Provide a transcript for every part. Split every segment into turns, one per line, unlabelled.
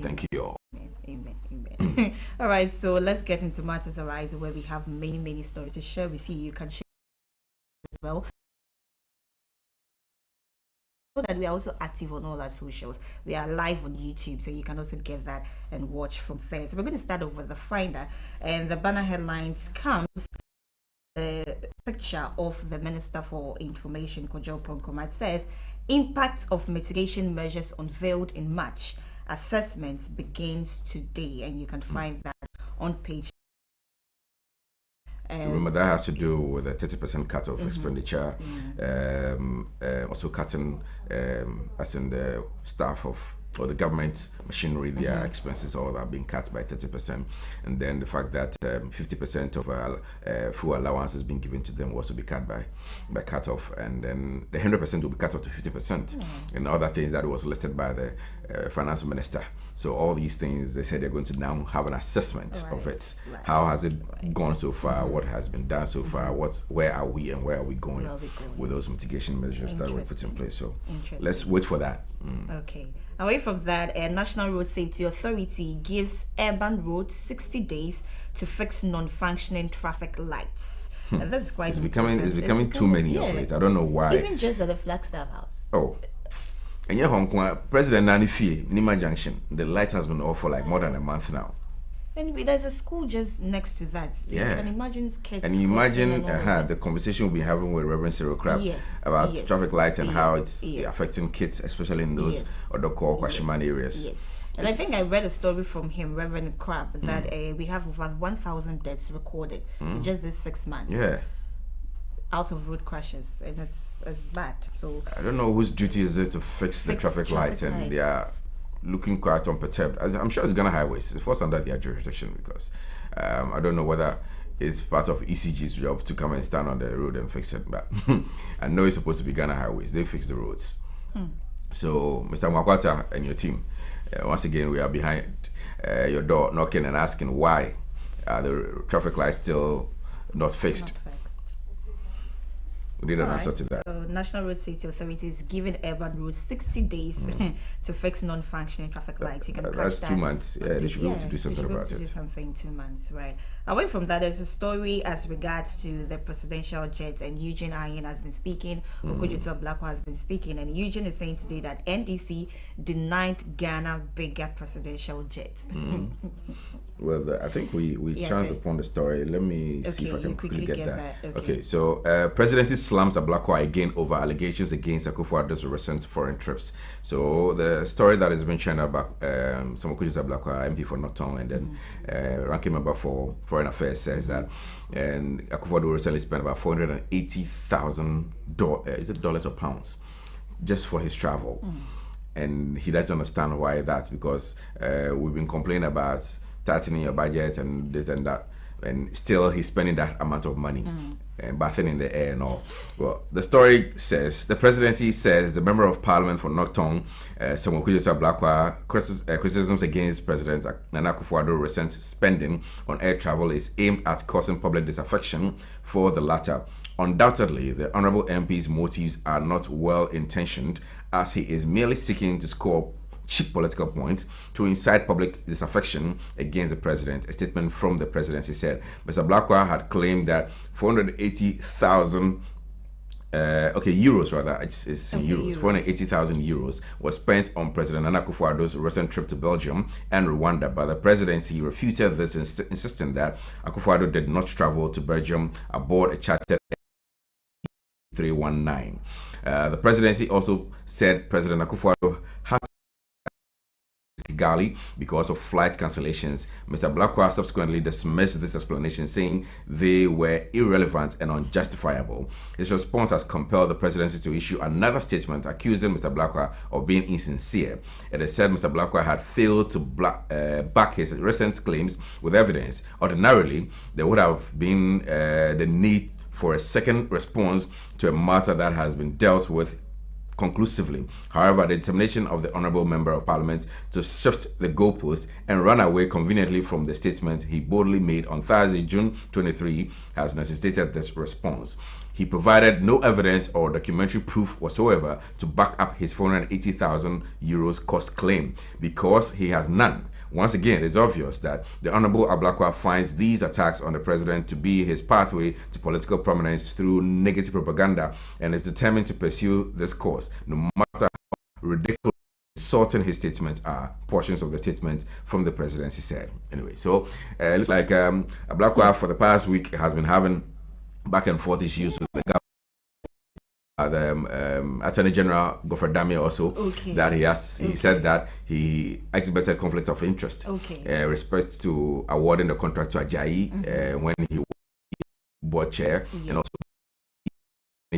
Thank you all.
Amen. Amen. All right, so let's get into Matters Arise, where we have many stories to share with you. You can share as well. That we are also active on all our socials. We are live on YouTube, so you can also get that and watch from there. So we're going to start off with the Finder, and the banner headlines comes the picture of the Minister for Information, Kojo Ponkomat, says impacts of mitigation measures unveiled in March. Assessments begins today, and you can find that on page.
Remember that has to do with a 30% cut of expenditure, also cutting, as in the staff of or the government machinery, their expenses all are being cut by 30%, and then the fact that 50% of fuel allowance has been given to them will also be cut by cut off, and then the 100% will be cut off to 50%, and other things that was listed by the finance minister. So all these things, they said they're going to now have an assessment of it. How has it gone so far? What has been done so far? Where are we and where are we going with those mitigation measures that were put in place? So let's wait for that.
Okay. Away from that, a National Road Safety Authority gives urban roads 60 days to fix non-functioning traffic lights. And this is quite
it's becoming too many of it. I don't know why.
Even just at the Flagstaff House.
Oh. And yeah, Hong Kong President Nani Fie, Nima Junction, the light has been off for like more than a month now.
And there's a school just next to that. So
yeah.
You can imagine kids.
And you imagine the conversation we'll be having with Reverend Cyril Crab about traffic lights and how it's affecting kids, especially in those other core Kwashiman areas.
Yes. And I think I read a story from him, Reverend Crab, that we have over 1,000 deaths recorded in just this 6 months.
Yeah.
Out of road crashes, and it's bad. So
I don't know whose duty is it to fix the traffic lights, and they are looking quite unperturbed. I'm sure it's Ghana Highways. It falls under their jurisdiction because I don't know whether it's part of ECG's job to come and stand on the road and fix it, but I know it's supposed to be Ghana Highways. They fix the roads. So Mr. Mwakwata and your team, once again we are behind your door knocking and asking why the traffic lights still not fixed. We need an answer to that.
So National Road Safety Authority is giving urban roads 60 days to fix non-functioning traffic lights. You can
that's 2 months. Yeah, they should be able to do something about it.
Do something 2 months, right? Away from that, there's a story as regards to the presidential jet, and Eugene Ayin has been speaking. Okojuto Ablakwa has been speaking, and Eugene is saying today that NDC denied Ghana bigger presidential jet.
Well, I think we chanced upon the story. Let me see if I can quickly get that. Okay, so presidency slams Ablakwa again over allegations against Akufo-Addo's recent foreign trips. So the story that has been shared about Samokujuto Ablakwa, MP for Norton, and then ranking member for Foreign Affairs, says that and Akufo-Addo recently spent about $480,000, is it dollars or pounds, just for his travel. And he doesn't understand why that, because we've been complaining about tightening your budget and this and that, and still he's spending that amount of money and bathing in the air and all. Well, the story says the presidency says the member of parliament for Norton, Samuel Kujoto Ablakwa, criticisms against President Nana Akufo-Addo recent spending on air travel is aimed at causing public disaffection for the latter. Undoubtedly, the honourable MP's motives are not well intentioned, as he is merely seeking to score cheap political points to incite public disaffection against the president. A statement from the presidency said Mr. Ablakwa had claimed that 480,000 euros rather, it's in euros. 480,000 euros was spent on President Nana Akufo-Addo's recent trip to Belgium and Rwanda, but the presidency refuted this, insisting that Akufo-Addo did not travel to Belgium aboard a chartered 319. The presidency also said President Akufo-Addo had Kigali because of flight cancellations. Mr. Ablakwa subsequently dismissed this explanation, saying they were irrelevant and unjustifiable. His response has compelled the presidency to issue another statement accusing Mr. Ablakwa of being insincere. It is said Mr. Ablakwa had failed to back his recent claims with evidence. Ordinarily, there would have been the need for a second response to a matter that has been dealt with conclusively. However, the determination of the Honourable Member of Parliament to shift the goalpost and run away conveniently from the statement he boldly made on Thursday, June 23, has necessitated this response. he provided no evidence or documentary proof whatsoever to back up his 480,000 euros cost claim because he has none. Once again, it's obvious that the Honorable Ablakwa finds these attacks on the president to be his pathway to political prominence through negative propaganda and is determined to pursue this course, no matter how ridiculous, insulting his statements are. Portions of the statement from the presidency said. Anyway, so it looks like Ablakwa for the past week has been having back and forth issues with the government. The Attorney General Gofredami also that he said that he exhibited conflict of interest respect to awarding the contract to Ajayi when he was board chair and also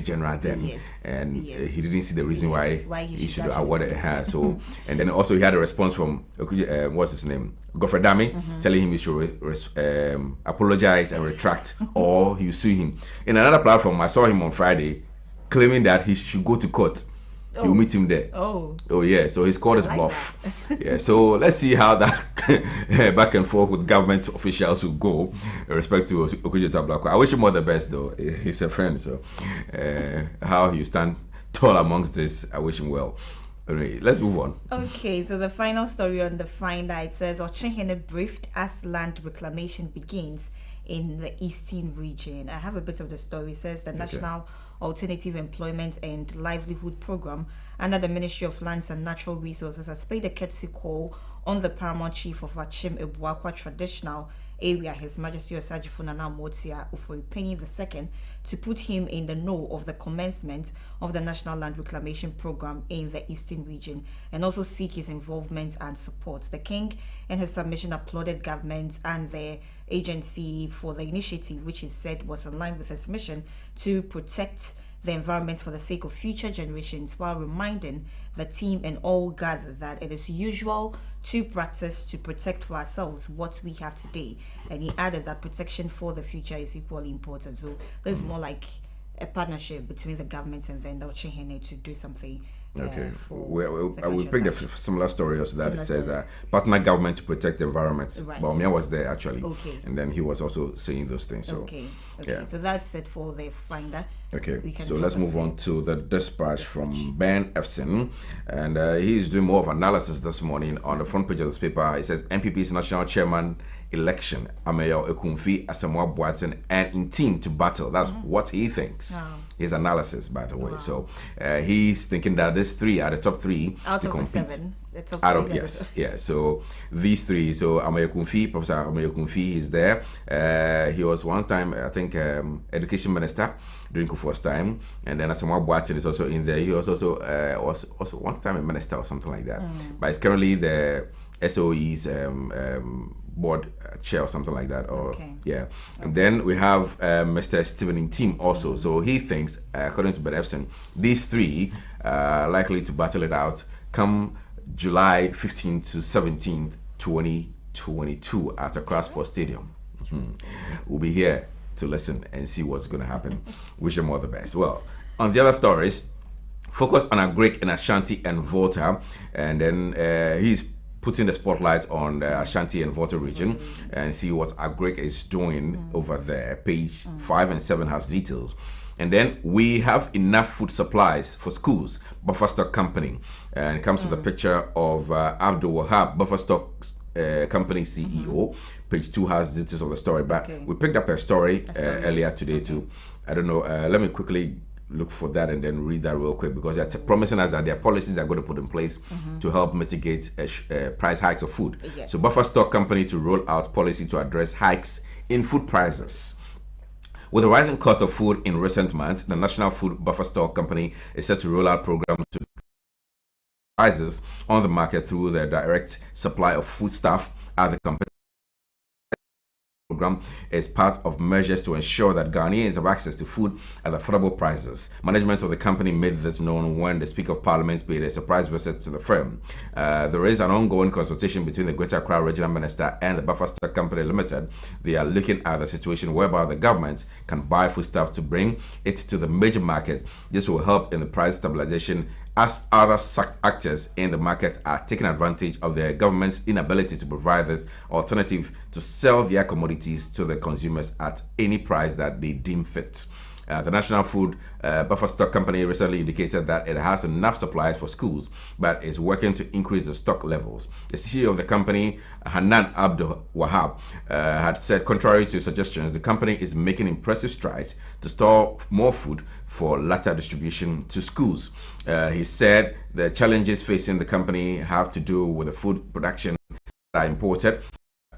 general then and he didn't see the reason why he should award it her. So and then also he had a response from what's his name, Gofredami, telling him he should apologize and retract or he'll sue him. In another platform, I saw him on Friday claiming that he should go to court. He'll meet him there. Oh yeah, so his court is bluff. Yeah, so let's see how that back and forth with government officials will go in respect to Okudzeto Ablakwa. I wish him all the best though. He's a friend, so how he stand tall amongst this, I wish him well. Anyway, let's move on.
Okay, so the final story on the Finder, it says Ochenhene briefed as land reclamation begins in the eastern region. I have a bit of the story. It says the National Alternative Employment and Livelihood Program under the Ministry of Lands and Natural Resources has paid a courtesy call on the paramount chief of Achim Ebuakwa traditional area, His Majesty Osagyefo Nana Motia Uforipenyi II, to put him in the know of the commencement of the National Land Reclamation Program in the Eastern region and also seek his involvement and support. The King, in his submission, applauded government and the agency for the initiative, which he said was in line with his mission to protect the environment for the sake of future generations, while reminding the team and all gathered that it is usual to practice to protect for ourselves what we have today. And he added that protection for the future is equally important. So there's more like a partnership between the government and then the Ochenhene to do something.
Okay, we picked a similar story also that it says that partner government to protect the environment. Right. Baumia was there actually, and then he was also saying those things. So
so that's it for the Finder.
Okay, so let's move on to the dispatch from Ben Epson, and he is doing more of analysis this morning on the front page of this paper. It says NPP's national chairman election, Ameyo Ekunfi Asamoah Boateng, and in team to battle. That's what he thinks. His analysis, by the way. So he's thinking that these three are the top three
out
to
of
compete.
The 7. The top
Out of yeah. So these three. So Ameyo Ekunfi, Professor Ameyo Ekunfi is there. He was once time, I think, education minister during Kufuor's time, and then Asamoah Boateng is also in there. He was also one time a minister or something like that. But it's currently the SOE's board chair or something like that. Or and then we have Mr. Stephen Team also. So he thinks, according to Ben Epson, these three are likely to battle it out come July 15th to 17th, 2022 at Accra Sports Stadium. We'll be here to listen and see what's going to happen. Wish them all the best. Well, on the other stories, focus on Agric and Ashanti and Volta, and then he's putting the spotlight on the Ashanti and Volta region and see what Agric is doing over there. Page 5 and 7 has details. And then we have enough food supplies for schools, Buffer Stock Company. And it comes to the picture of Abdul Wahab, Buffer Stock Company CEO. Page 2 has details of the story. But we picked up a story earlier today too. I don't know, let me quickly look for that and then read that real quick, because they're promising us that their policies are going to put in place to help mitigate price hikes of food. So Buffer Stock Company to roll out policy to address hikes in food prices. With the rising cost of food in recent months, the National Food Buffer Stock Company is set to roll out programs to prices on the market through the direct supply of foodstuff at the company. Program is part of measures to ensure that Ghanaians have access to food at affordable prices. Management of the company made this known when the Speaker of Parliament paid a surprise visit to the firm. There is an ongoing consultation between the Greater Accra Regional Minister and the Buffer Stock Company Limited. They are looking at the situation whereby the government can buy foodstuff to bring it to the major market. This will help in the price stabilization, as other actors in the market are taking advantage of the government's inability to provide this alternative to sell their commodities to the consumers at any price that they deem fit. The National Food Buffer Stock Company recently indicated that it has enough supplies for schools, but is working to increase the stock levels. The CEO of the company, Hanan Abdul Wahab, had said, contrary to suggestions, the company is making impressive strides to store more food for latter distribution to schools. He said the challenges facing the company have to do with the food production that are imported.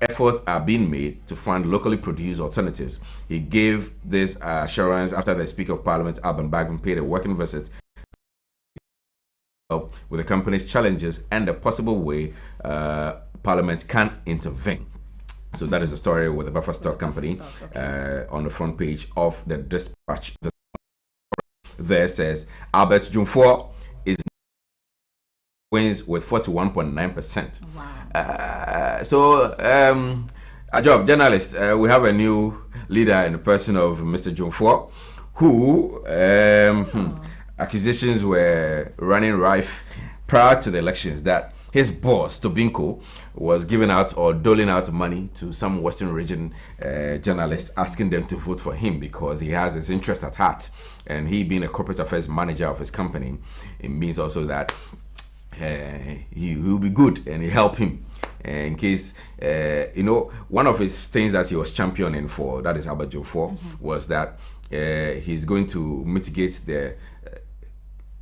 Efforts are being made to find locally produced alternatives. He gave this assurance after the Speaker of Parliament, Alban Bagman, paid a working visit with the company's challenges and the possible way Parliament can intervene. So that is the story with the Buffer Stock Company on the front page of the Dispatch. There says Albert Jumfor is wins with 41.9%. Wow. A job journalist, we have a new leader in the person of Mr. Jumfor, who accusations were running rife prior to the elections that his boss, Tobinko, was giving out or doling out money to some Western region journalists, asking them to vote for him because he has his interest at heart. And he being a corporate affairs manager of his company, it means also that he will be good and he help him in case one of his things that he was championing for, that is Albert Jumfor, was that he's going to mitigate the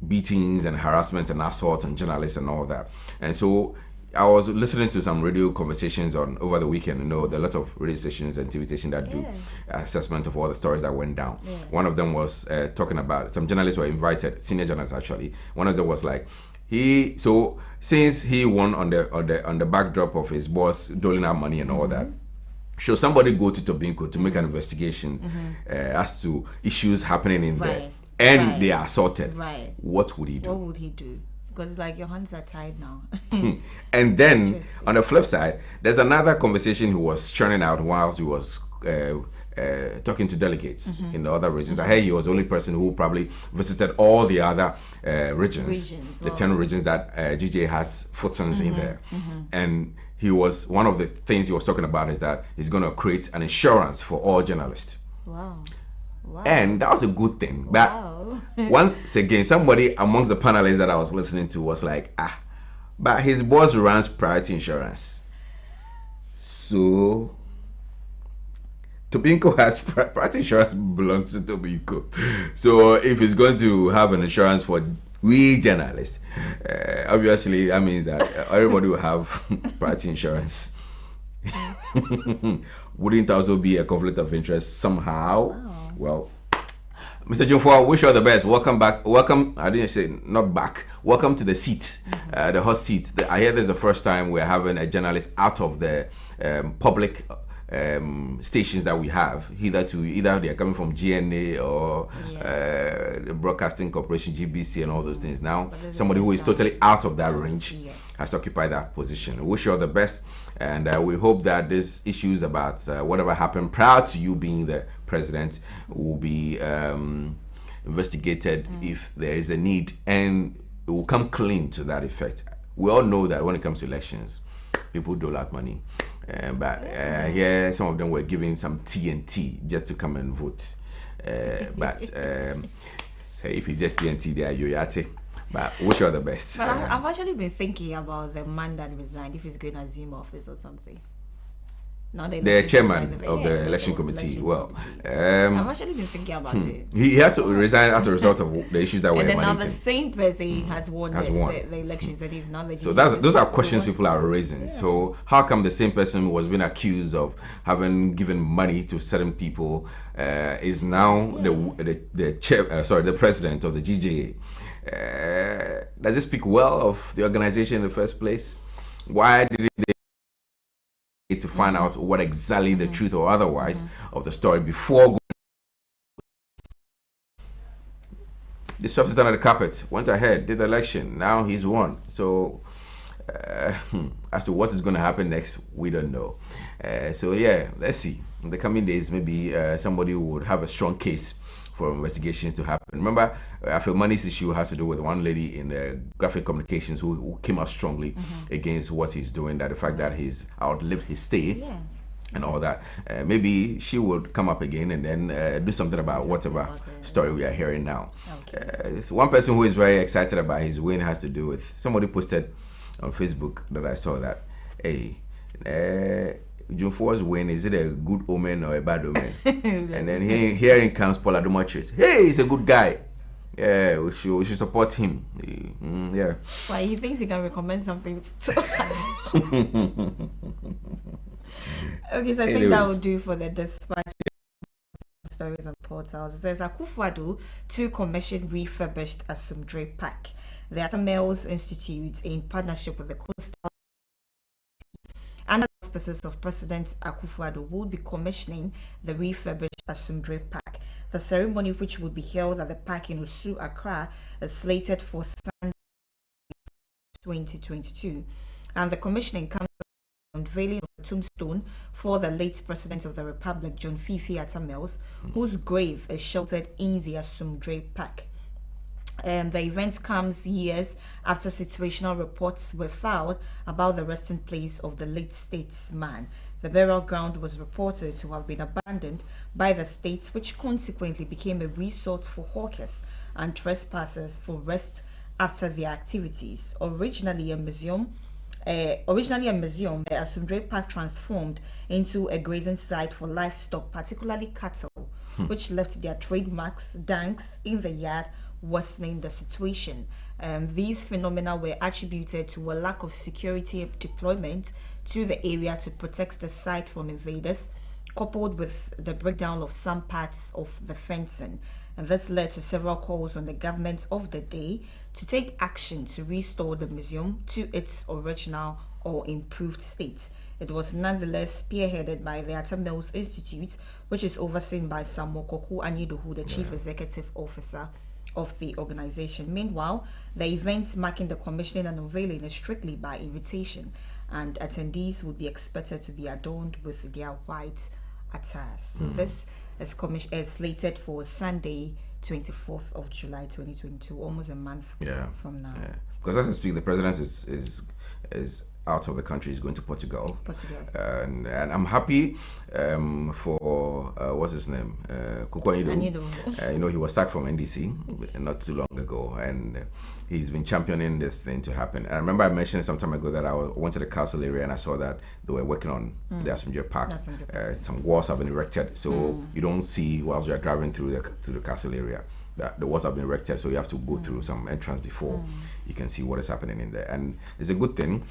beatings and harassment and assault on journalists and all that. And so I was listening to some radio conversations over the weekend. There are a lot of radio stations and TV stations that do assessment of all the stories that went down. One of them was talking about some journalists were invited, senior journalists actually. One of them was like, since he won on the backdrop of his boss doling out money and all that, should somebody go to Tobinko to make an investigation as to issues happening in there, and they are assaulted? What would he do?
What would he do? Because it's like your hands are tied now.
And then on the flip side, there's another conversation he was churning out whilst he was talking to delegates in the other regions. I heard he was the only person who probably visited all the other regions, the 10 regions that GJ has footings in there. And one of the things he was talking about is that he's going to create an insurance for all journalists.
Wow.
And that was a good thing. But once again, somebody amongst the panelists that I was listening to was like, but his boss runs priority insurance. So Tobinko has priority insurance belongs to Tobinko. So if he's going to have an insurance for we journalists, obviously that means that everybody will have priority insurance. Wouldn't also be a conflict of interest somehow? Well, Mr. Jumfor, wish you all the best. Welcome back. Welcome. I didn't say not back. Welcome to the seat, the hot seat. I hear this is the first time we're having a journalist out of the public stations that we have. Either they are coming from GNA or the Broadcasting Corporation, GBC, and all those things. Now, somebody who is totally out of that range has occupied that position. We wish you all the best. And we hope that these issues about whatever happened prior to you being the president will be investigated if there is a need, and it will come clean to that effect. We all know that when it comes to elections, people dole out money. But here, some of them were giving some TNT just to come and vote. But if it's just TNT, they are yoyate. But wish you all the best.
But I've actually been thinking about the man that resigned, if he's going to assume office or something.
The chairman of the election committee.
I've actually been thinking about it.
He had to resign as a result of the issues that were emanating.
And then now the same person has won the elections, and he's not the.
So those are questions people are raising. So how come the same person who was being accused of having given money to certain people is now the president of the GJA? Does it speak well of the organization in the first place? Why did they to find out what exactly the truth or otherwise of the story before going? They swept it under the carpet, went ahead, did the election. Now he's won. So as to what is going to happen next, we don't know. So yeah, let's see. In the coming days, maybe somebody would have a strong case for investigations to happen. Remember, I feel money's issue has to do with one lady in graphic communications who came out strongly against what he's doing, that the fact that he's outlived his stay. and all that. Maybe she would come up again and then do something about whatever story we are hearing now.
Okay.
One person who is very excited about his win has to do with somebody posted on Facebook that I saw that, hey, June 4's win, is it a good omen or a bad omen? And then hearing comes Paul Adumatres. Hey, he's a good guy. Yeah, we should support him. Yeah.
Why, he thinks he can recommend something to us. Okay, so I think that will do for the dispatch stories and portals. It says Akufo-Addo to commission refurbished Asumdre Park. The Atamels Institute, in partnership with the Coastal and the auspices of President Akufo-Addo, will be commissioning the refurbished Asumdre Park. The ceremony, which will be held at the park in Osu, Accra, is slated for Sunday 2022. And the commissioning comes unveiling of a tombstone for the late President of the Republic, John Fifi Atamels, whose grave is sheltered in the Asumdre Park. The event comes years after situational reports were filed about the resting place of the late statesman. The burial ground was reported to have been abandoned by the state, which consequently became a resort for hawkers and trespassers for rest after their activities. Originally a museum, the Asumdre Park transformed into a grazing site for livestock, particularly cattle, which left their trademarks, danks, in the yard, worsening the situation. These phenomena were attributed to a lack of security deployment to the area to protect the site from invaders, coupled with the breakdown of some parts of the fencing. And this led to several calls on the government of the day to take action to restore the museum to its original or improved state. It was nonetheless spearheaded by the Atamels Institute, which is overseen by Samuel Koku Anyidohu, the Chief Executive Officer of the organization. Meanwhile, the event marking the commissioning and unveiling is strictly by invitation, and attendees would be expected to be adorned with their white attires. So this is slated for Sunday, 24th of July 2022, almost a month from now.
Yeah. Because as I speak, the president is out of the country. He's going to Portugal. And I'm happy for what's his name, Kuku Anyido. He was sacked from NDC not too long ago, and he's been championing this thing to happen. And I remember I mentioned some time ago that I went to the castle area and I saw that they were working on the Asumdre Park. Some walls have been erected, so you don't see whilst you are driving through the castle area that the walls have been erected, so you have to go through some entrance before you can see what is happening in there. And it's a good thing.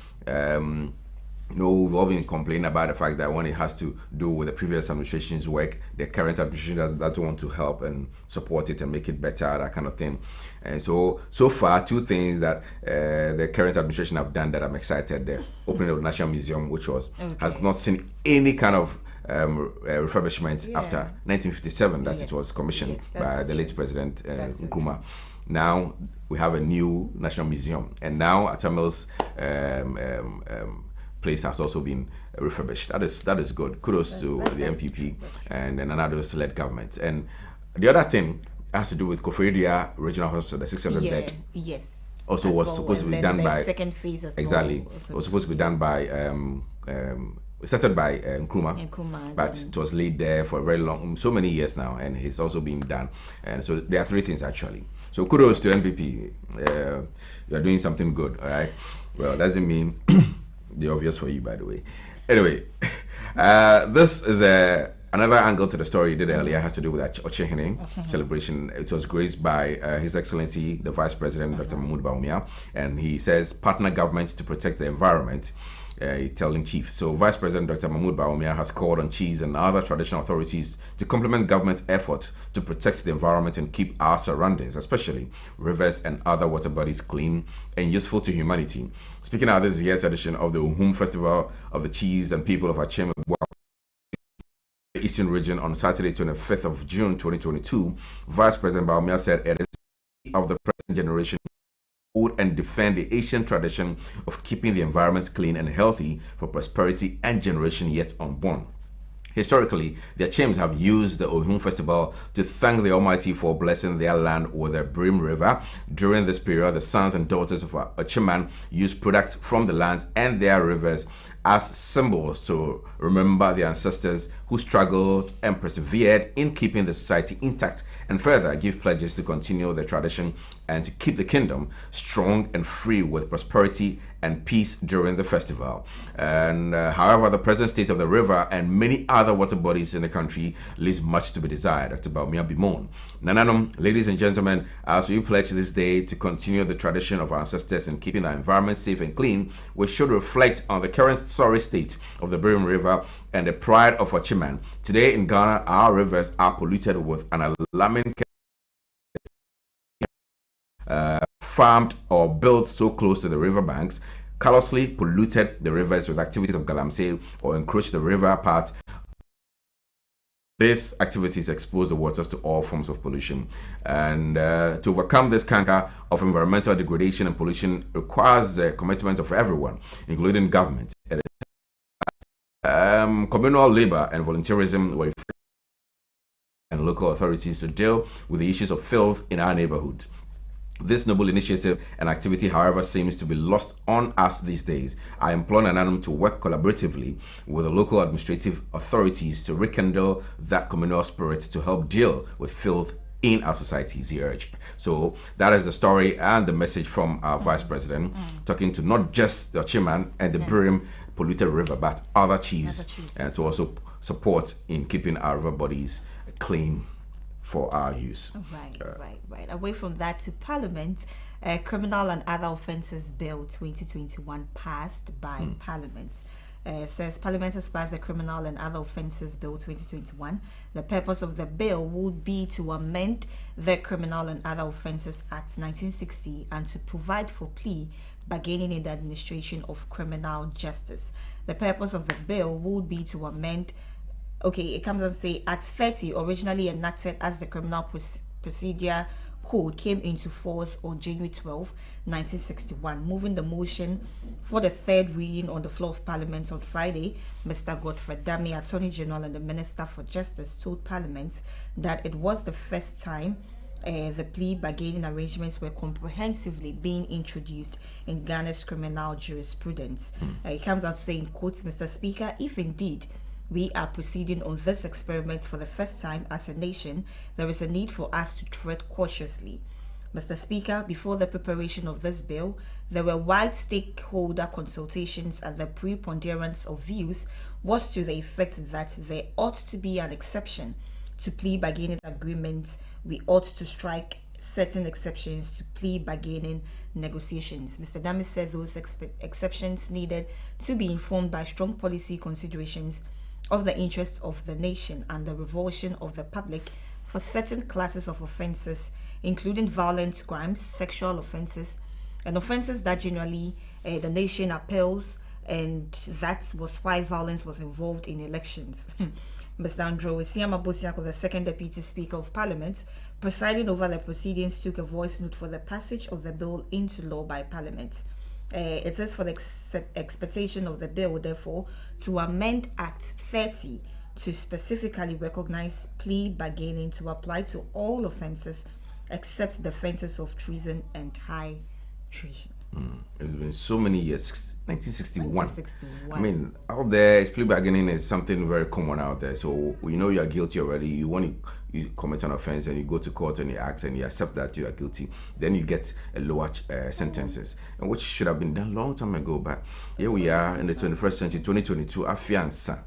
We've all been complaining about the fact that when it has to do with the previous administration's work, the current administration doesn't want to help and support it and make it better, that kind of thing. And so far, two things that the current administration have done that I'm excited. The opening of the National Museum, which has not seen any kind of refurbishment after 1957 that it was commissioned by the late President Nkrumah. Now we have a new National Museum, and now Atamel's place has also been refurbished. That is good. Kudos to the MPP and another led government. And the other thing has to do with Koforidua Regional Hospital, the 600 bed.
Yes.
Also was supposed to be done by
second phase as
exactly.
Well.
It was supposed to be done by it started by Nkrumah, but it was laid there for a very long, so many years now, and it's also being done. And so there are three things actually. So kudos to NPP. You are doing something good, all right? Well, doesn't mean the obvious for you, by the way. Anyway, this is another angle to the story you did earlier. Has to do with that Ochehene celebration. It was graced by His Excellency, the Vice President, Dr. Mahmoud Bawumia, and he says partner governments to protect the environment. Telling chief. So Vice President Dr. Mahmoud Bawumia has called on chiefs and other traditional authorities to complement government's efforts to protect the environment and keep our surroundings, especially rivers and other water bodies, clean and useful to humanity. Speaking of this year's edition of the Uhum Festival of the Chiefs and People of Achem Eastern Region on Saturday, 25th of June 2022, Vice President Bawumia said it is of the present generation and defend the ancient tradition of keeping the environment clean and healthy for prosperity and generation yet unborn. Historically, the Achems have used the Ohum Festival to thank the Almighty for blessing their land with the Brim River. During this period, the sons and daughters of Acheman use products from the lands and their rivers as symbols to remember the ancestors who struggled and persevered in keeping the society intact, and further give pledges to continue the tradition and to keep the kingdom strong and free with prosperity and peace during the festival. And however, the present state of the river and many other water bodies in the country leaves much to be desired. Dr. Baumia Bimon. Nananum, ladies and gentlemen, as we pledge this day to continue the tradition of our ancestors in keeping our environment safe and clean, we should reflect on the current sorry state of the Birim River and the pride of Ochiman. Today in Ghana, our rivers are polluted with an alarming farmed or built so close to the riverbanks, callously polluted the rivers with activities of galamsey or encroach the river part. These activities expose the waters to all forms of pollution. And to overcome this canker of environmental degradation and pollution requires the commitment of everyone, including government. Communal labor and volunteerism were and local authorities to deal with the issues of filth in our neighborhood. This noble initiative and activity, however, seems to be lost on us these days. I implore Nananum to work collaboratively with the local administrative authorities to rekindle that communal spirit to help deal with filth in our societies, he urged. So that is the story and the message from our Vice President, talking to not just the Chiman and the Birim polluted river, but other chiefs, and to also support in keeping our river bodies clean for our use.
Right. Away from that, to Parliament, Criminal and Other Offences Bill 2021 passed by Parliament. Says Parliament has passed the Criminal and Other Offences Bill 2021. The purpose of the bill would be to amend the Criminal and Other Offences Act 1960 and to provide for plea bargaining in the administration of criminal justice. The purpose of the bill would be to amend. Okay, it comes out to say Act 30, originally enacted as the Criminal Procedure Code, came into force on January 12, 1961. Moving the motion for the third reading on the floor of Parliament on Friday, Mr. Godfrey Dami, Attorney General and the Minister for Justice, told Parliament that it was the first time the plea bargaining arrangements were comprehensively being introduced in Ghana's criminal jurisprudence. It comes out to say, in quotes, Mr. Speaker, if indeed we are proceeding on this experiment for the first time as a nation, there is a need for us to tread cautiously. Mr. Speaker, before the preparation of this bill, there were wide stakeholder consultations, and the preponderance of views was to the effect that there ought to be an exception to plea bargaining agreements. We ought to strike certain exceptions to plea bargaining negotiations. Mr. Dami said those exceptions needed to be informed by strong policy considerations of the interests of the nation and the revulsion of the public for certain classes of offences, including violent crimes, sexual offences, and offences that generally the nation appeals, and that was why violence was involved in elections. Mr. Andrew Isiama Bosiako, the second Deputy Speaker of Parliament, presiding over the proceedings, took a voice note for the passage of the bill into law by Parliament. It says, for the expectation of the bill, therefore, to amend Act 30 to specifically recognize plea bargaining to apply to all offences except the offences of treason and high treason.
It's been so many years, 1961. I mean, out there, plea bargaining is something very common out there. So you know you are guilty already. You commit an offense and you go to court and you ask and you accept that you are guilty. Then you get a lower sentences, and which should have been done a long time ago. But here we are in the 21st century, 2022. Afiansa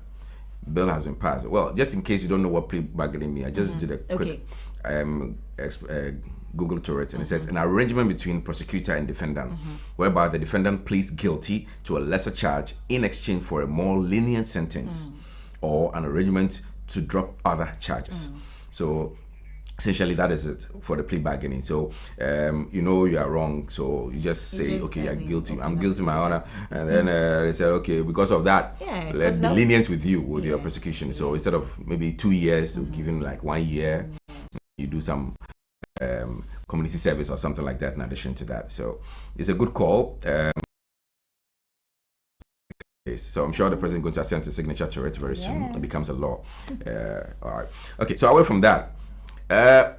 bill has been passed. Well, just in case you don't know what plea bargaining means, I just did a quick Google to it, and it says an arrangement between prosecutor and defendant, whereby the defendant pleads guilty to a lesser charge in exchange for a more lenient sentence, or an arrangement to drop other charges. So essentially that is it for the plea bargaining. So you know you are wrong, so you just say, okay, you're guilty, I'm guilty, my honor, and then they say, okay, because of that, let's be lenient with you with your prosecution. So instead of maybe 2 years, we'll give him like 1 year. You do some community service or something like that in addition to that. So it's a good call. So I'm sure the president is going to send a signature to it very soon. It becomes a law. All right. Okay. So away from that,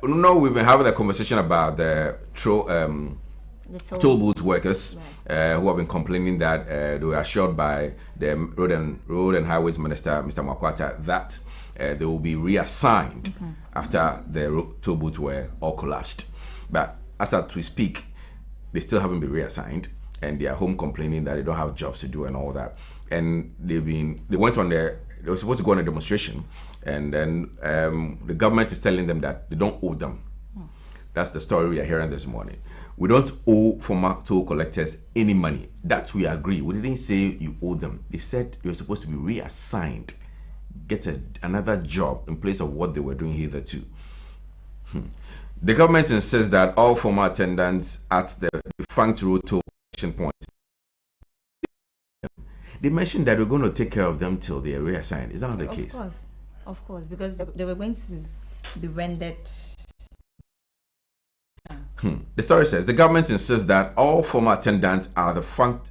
we've been having a conversation about the toll booth workers who have been complaining that they were assured by the Road and Highways Minister, Mr. Makwata, that they will be reassigned after the toll booths were all collapsed. But as we speak, they still haven't been reassigned, and they are home complaining that they don't have jobs to do and all that. And they went on they were supposed to go on a demonstration, and then the government is telling them that they don't owe them. That's the story we are hearing this morning. We don't owe former toll collectors any money. That we agree. We didn't say you owe them. They said they were supposed to be reassigned, get another job in place of what they were doing hitherto. The government insists that all former attendants at the defunct road toll collection point, they mentioned that we're going to take care of them till they are reassigned. Is that not the case?
Of course, because they were going to be rendered.
The story says the government insists that all former attendants at the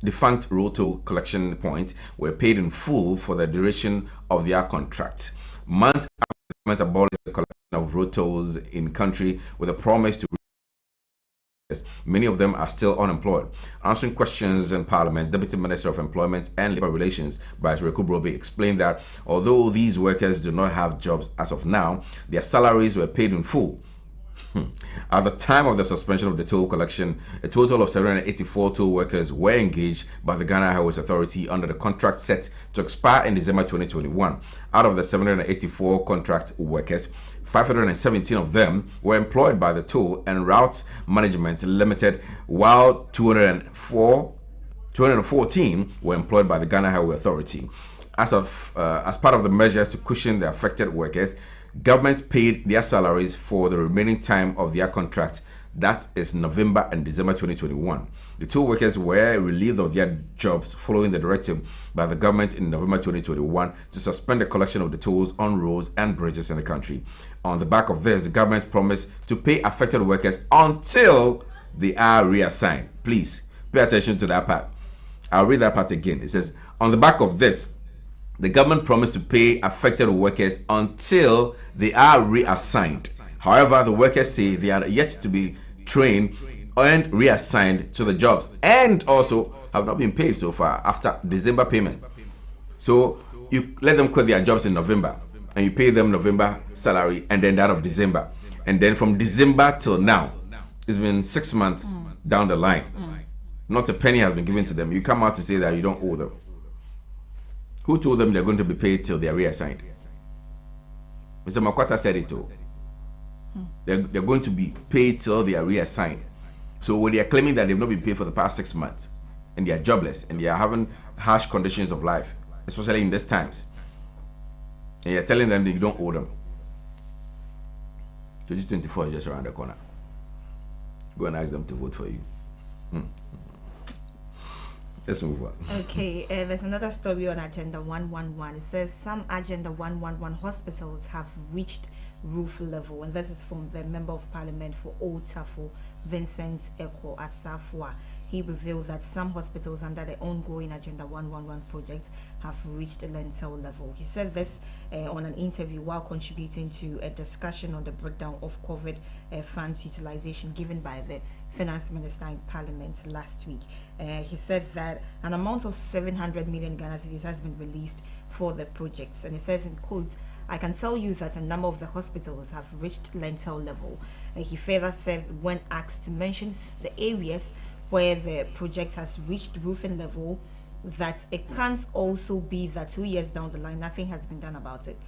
defunct road toll collection point were paid in full for the duration of their contract. Months after the government abolished the collection of road tolls in country with a promise to many of them are still unemployed. Answering questions in Parliament, Deputy Minister of Employment and Labour Relations, Bryce Rekubrobe, explained that although these workers do not have jobs as of now, their salaries were paid in full. At the time of the suspension of the toll collection, a total of 784 toll workers were engaged by the Ghana Highways Authority under the contract set to expire in December 2021. Out of the 784 contract workers, 517 of them were employed by the Toll and Route Management Limited, while 214 were employed by the Ghana Highway Authority. As part of the measures to cushion the affected workers, government paid their salaries for the remaining time of their contract, that is November and December 2021. The toll workers were relieved of their jobs following the directive by the government in November 2021 to suspend the collection of the tolls on roads and bridges in the country. On the back of this, the government promised to pay affected workers until they are reassigned. Please pay attention to that part. I'll read that part again. It says, on the back of this, the government promised to pay affected workers until they are reassigned. However, the workers say they are yet to be trained and reassigned to the jobs, and also have not been paid so far after December payment. So you let them quit their jobs in November, and you pay them November salary and then that of December. And then from December till now, it's been 6 months down the line. Not a penny has been given to them. You come out to say that you don't owe them. Who told them they're going to be paid till they are reassigned? Mr. Makwata said it too. They're going to be paid till they are reassigned. So when they are claiming that they've not been paid for the past 6 months, and they are jobless, and they are having harsh conditions of life, especially in these times, and you're telling them that you don't owe them. 2024 is just around the corner. Go and ask them to vote for you. Let's move on.
Okay, there's another story on Agenda 111. It says some Agenda 111 hospitals have reached roof level, and this is from the Member of Parliament for Old Tafo, Vincent Eko Asafua. He revealed that some hospitals under the ongoing Agenda 111 project have reached the lintel level. He said this on an interview while contributing to a discussion on the breakdown of COVID funds utilization given by the Finance Minister in Parliament last week. He said that an amount of 700 million Ghana cedis has been released for the projects, and he says in quotes, "I can tell you that a number of the hospitals have reached lintel level." He further said, when asked to mention the areas where the project has reached roofing level, that it can't also be that 2 years down the line nothing has been done about it.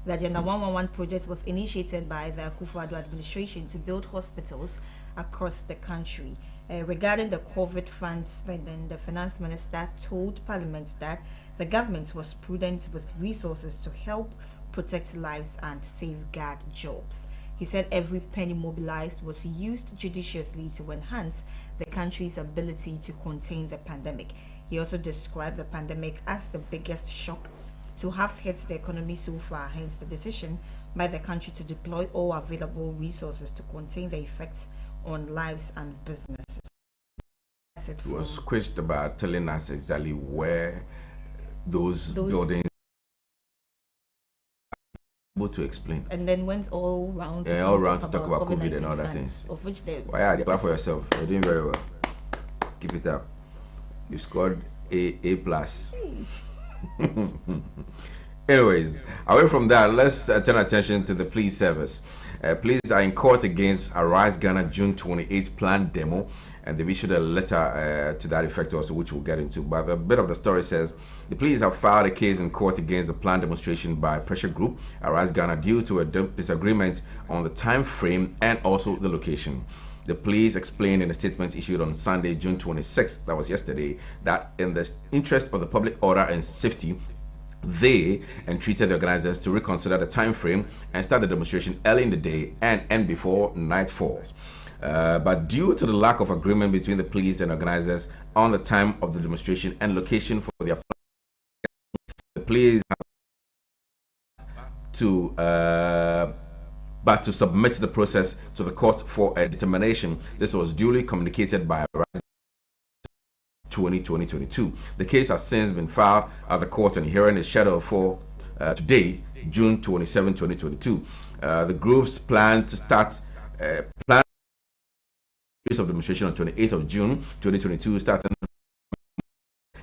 The Agenda 111 project was initiated by the Akufo-Addo administration to build hospitals across the country. Regarding the COVID fund spending, the finance minister told Parliament that the government was prudent with resources to help protect lives and safeguard jobs. He said every penny mobilized was used judiciously to enhance the country's ability to contain the pandemic. He also described the pandemic as the biggest shock to have hit the economy so far, hence the decision by the country to deploy all available resources to contain the effects on lives and businesses.
He was quizzed about telling us exactly where those buildings able to explain,
and then went all round to
talk about COVID and other things.
Of which they
clap for yourself. You're doing very well. Keep it up. You scored A plus. Anyways, away from that, let's turn attention to the police service. Police are in court against Arise Ghana June 28th planned demo, and they've issued a letter to that effect also, which we'll get into. But a bit of the story says the police have filed a case in court against the planned demonstration by pressure group Arise Ghana due to a disagreement on the time frame and also the location. The police explained in a statement issued on Sunday, June 26th, that was yesterday, that in the interest of the public order and safety, they entreated the organizers to reconsider the time frame and start the demonstration early in the day and end before night falls. But due to the lack of agreement between the police and organizers on the time of the demonstration and location for their the police have to submit the process to the court for a determination. This was duly communicated by 2022. The case has since been filed at the court and hearing is scheduled for today, June 27, 2022. The groups plan to start of demonstration on 28th of June 2022, starting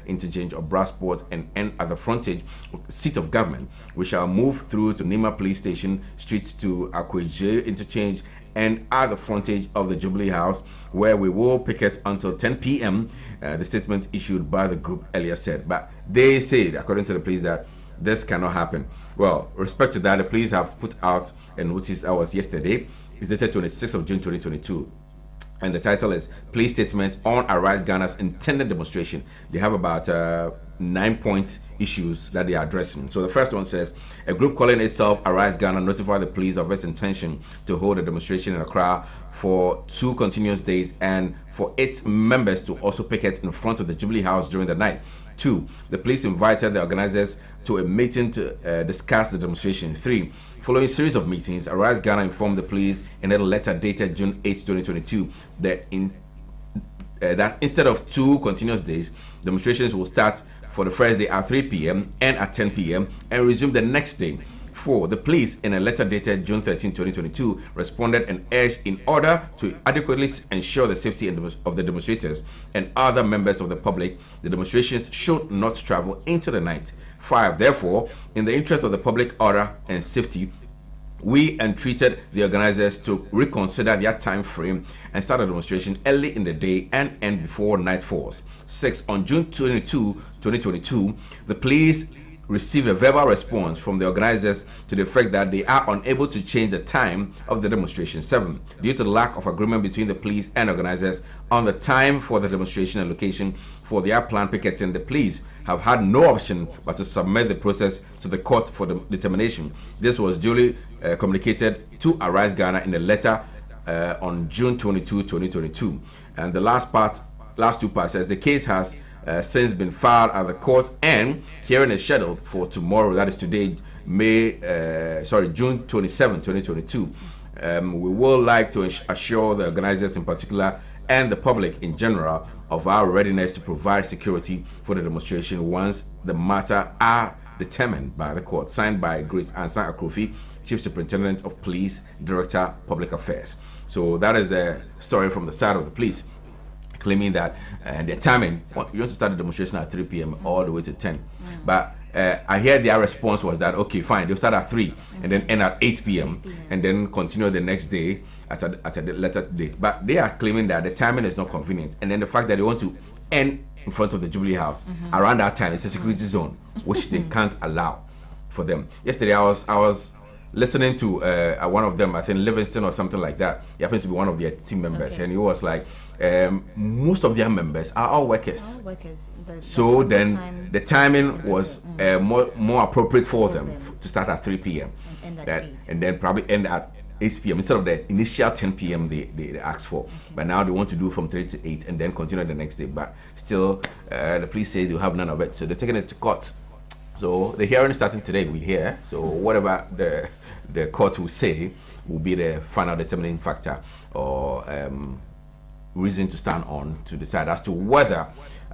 interchange of Brassport and end at the frontage seat of government. We shall move through to Nima Police Station Street to Akweje interchange and at the frontage of the Jubilee House, where we will picket until 10 p.m. The statement issued by the group earlier said. But they said, according to the police, that this cannot happen. Well, with respect to that, the police have put out a notice that was yesterday. It's dated 26th of June 2022. And the title is Police Statement on Arise Ghana's Intended Demonstration. They have about 9-point issues that they are addressing. So the first one says, a group calling itself Arise Ghana notified the police of its intention to hold a demonstration in Accra for 2 continuous days and for its members to also picket in front of the Jubilee House during the night. 2. The police invited the organizers to a meeting to discuss the demonstration. 3. Following a series of meetings, Arise Ghana informed the police in a letter dated June 8, 2022 that instead of 2 continuous days, demonstrations will start for the first day at 3 p.m. and at 10 p.m. and resume the next day. 4. The police, in a letter dated June 13, 2022, responded and urged in order to adequately ensure the safety of the demonstrators and other members of the public, the demonstrations should not travel into the night. 5. Therefore, in the interest of the public order and safety, we entreated the organizers to reconsider their time frame and start a demonstration early in the day and end before night falls. 6. On June 22, 2022, the police received a verbal response from the organizers to the effect that they are unable to change the time of the demonstration. 7. Due to the lack of agreement between the police and organizers on the time for the demonstration and location for their planned picketing, the police have had no option but to submit the process to the court for the determination. This was duly communicated to Arise Ghana in a letter on June 22, 2022. And the last 2 parts says the case has since been filed at the court and hearing is scheduled for tomorrow, that is today, June 27, 2022. We would like to assure the organizers in particular and the public in general of our readiness to provide security for the demonstration once the matter are determined by the court. Signed by Grace Ansan Akrofi, Chief Superintendent of Police, Director, Public Affairs. So that is a story from the side of the police, claiming that their timing, you want to start the demonstration at 3 p.m. all the way to 10. But I hear their response was that, okay, fine, they'll start at 3 and then end at 8 p.m. and then continue the next day at a later date. But they are claiming that the timing is not convenient. And then the fact that they want to end in front of the Jubilee House around that time, it's a security zone, which they can't allow for them. Yesterday, I was listening to one of them, I think Livingston or something like that. He happens to be one of their team members. And he was like, most of their members are all workers. So then the timing was more appropriate for them to start at 3 p.m. and then probably end at 8 p.m. instead of the initial 10 p.m. they asked for. But now they want to do from 3 to 8 and then continue the next day. But still, the police say they'll have none of it. So they're taking it to court. So the hearing is starting today, we hear. So whatever the court will say will be the final determining factor or reason to stand on to decide as to whether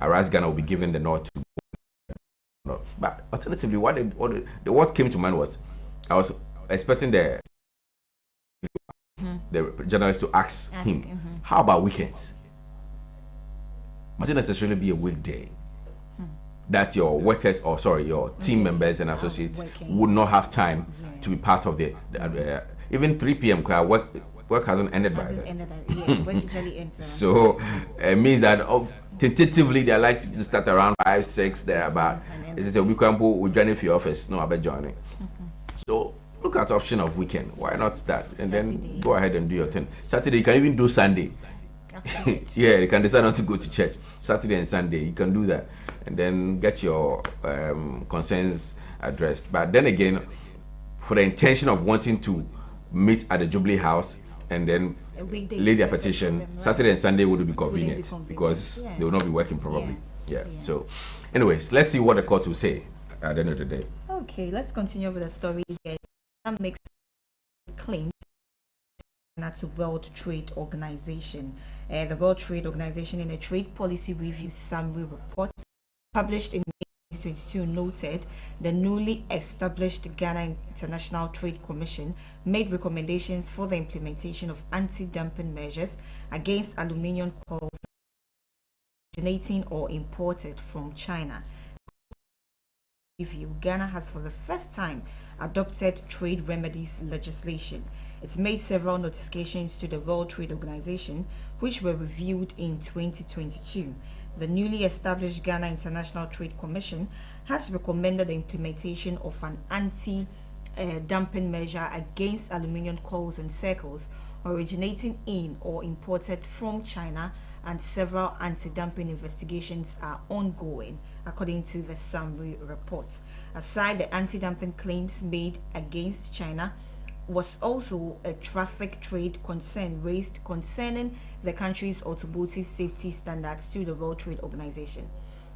Arise Ghana will be given the nod to. But alternatively, what came to mind was I was expecting the journalist to ask him, how about weekends? must not necessarily be a weekday that your workers, or sorry, your team members and associates would not have time to be part of the even 3 p.m. Work hasn't ended by then.
Work usually ends.
So it means that tentatively they like to start around 5, 6 thereabout. It's a weekend will join for your office. No, I bet joining. So look at the option of weekend. Why not start and then go ahead and do your thing. Saturday you can even do Sunday. Yeah, you can decide not to go to church Saturday and Sunday. You can do that and then get your concerns addressed. But then again, for the intention of wanting to meet at the Jubilee House and then lay their petition, Saturday and Sunday would be convenient because they will not be working probably. Yeah. So anyways, let's see what the court will say at the end of the day.
Okay, let's continue with the story here. That makes claims to World Trade Organization. The World Trade Organization, in a trade policy review summary report published in May 2022, noted the newly established Ghana International Trade Commission made recommendations for the implementation of anti-dumping measures against aluminium coils originating or imported from China. Review, Ghana has for the first time adopted trade remedies legislation. It's made several notifications to the World Trade Organization, which were reviewed in 2022. The newly established Ghana International Trade Commission has recommended the implementation of an anti-dumping measure against aluminium coils and circles originating in or imported from China, and several anti-dumping investigations are ongoing, according to the summary report. Aside the anti-dumping claims made against China, was also a traffic trade concern raised concerning the country's automotive safety standards to the World Trade Organization.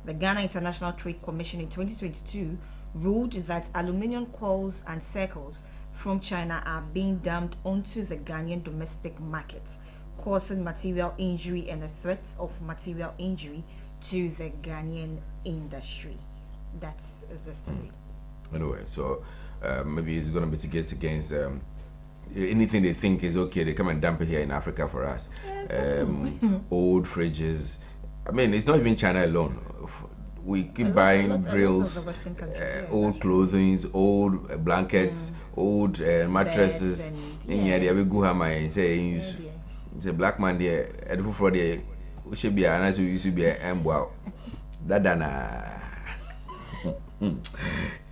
The Ghana International Trade Commission in 2022 ruled that aluminium coils and circles from China are being dumped onto the Ghanaian domestic markets, causing material injury and a threat of material injury to the Ghanaian industry. That is the story.
Anyway, so maybe it's going to mitigate against anything they think is okay. They come and dump it here in Africa for us. Old fridges. I mean, it's not even China alone. We keep buying grills, old clothing, old blankets, old mattresses. In here, we go my say it's a black man there. And for the we should be an we used to be a wow. That dana.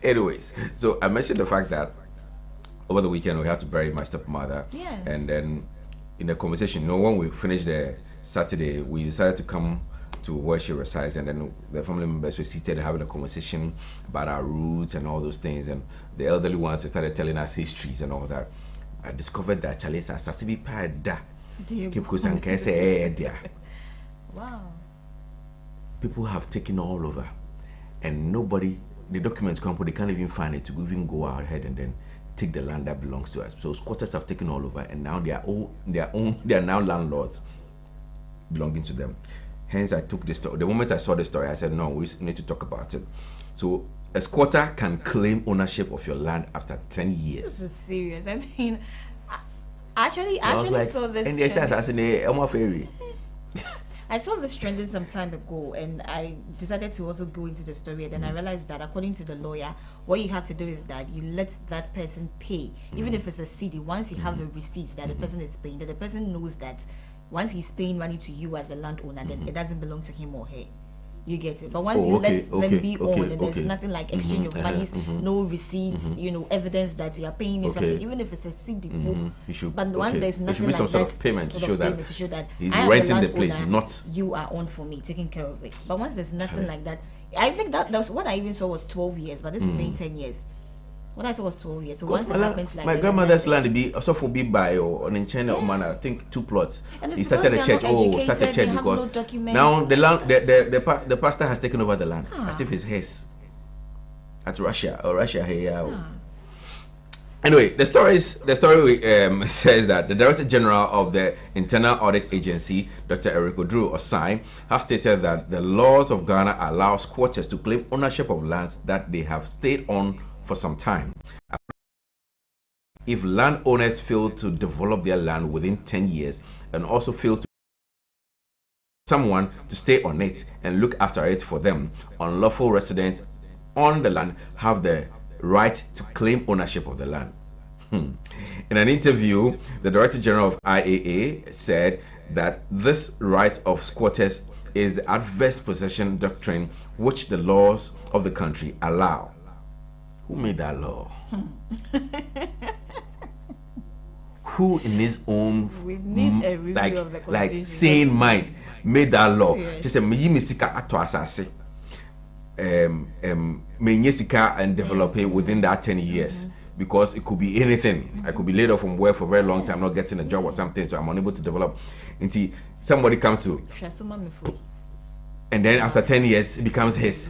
Anyways, so I mentioned the fact that over the weekend we had to bury my stepmother.
Yeah.
And then in the conversation, when we finished the Saturday, we decided to come to where she resides, and then the family members were seated having a conversation about our roots and all those things, and the elderly ones started telling us histories and all that. I discovered that Charlie Hstv
Wow.
People have taken all over, and nobody, the documents come, they can't even find it to even go ahead and then take the land that belongs to us. So squatters have taken all over, and now they are now landlords belonging to them. Hence, I took this story. The moment I saw the story, I said, no, we need to talk about it. So a squatter can claim ownership of your land after 10 years.
This is serious. I mean, I actually saw this.
And they said,
I saw this trending some time ago, and I decided to also go into the story. And then I realized that according to the lawyer, what you have to do is that you let that person pay, even if it's a city. Once you have the receipts that the person is paying, that the person knows that once he's paying money to you as a landowner, then it doesn't belong to him or her. You get it. But once you let them be owned, and there's nothing like exchange of monies, no receipts, evidence that you are paying me something, even if it's a CD. But once there's nothing
there should be some
like
sort
that,
of payment to show that he's
I am
renting
the
the place,
landowner,
not
you are on for me, taking care of it. But once there's nothing like that, I think that was what I even saw was 12 years, but this is saying 10 years. What I saw was 12 years. So once it happens like
my
that,
grandmother's land be also for big buy or in China, man, I think 2 plots.
And
He started a church. Started a church because now the land, the pastor has taken over the land as if it's his. At Russia or Russia here. Anyway, the story says that the Director General of the Internal Audit Agency, Dr. Eric Odru Osai, has stated that the laws of Ghana allow squatters to claim ownership of lands that they have stayed on for some time. If landowners fail to develop their land within 10 years and also fail to someone to stay on it and look after it for them. Unlawful residents on the land have the right to claim ownership of the land. In an interview, the Director General of IAA said that this right of squatters is the adverse possession doctrine which the laws of the country allow. Who made that law? Who in his own
we need a review of the
like sane mind made that law?
Yes.
Just say me misika ato asase. Menyesika and develop it within that 10 years. Because it could be anything. I could be laid off from work for a very long time, not getting a job or something, so I'm unable to develop. Until somebody comes to, and then after 10 years, it becomes his.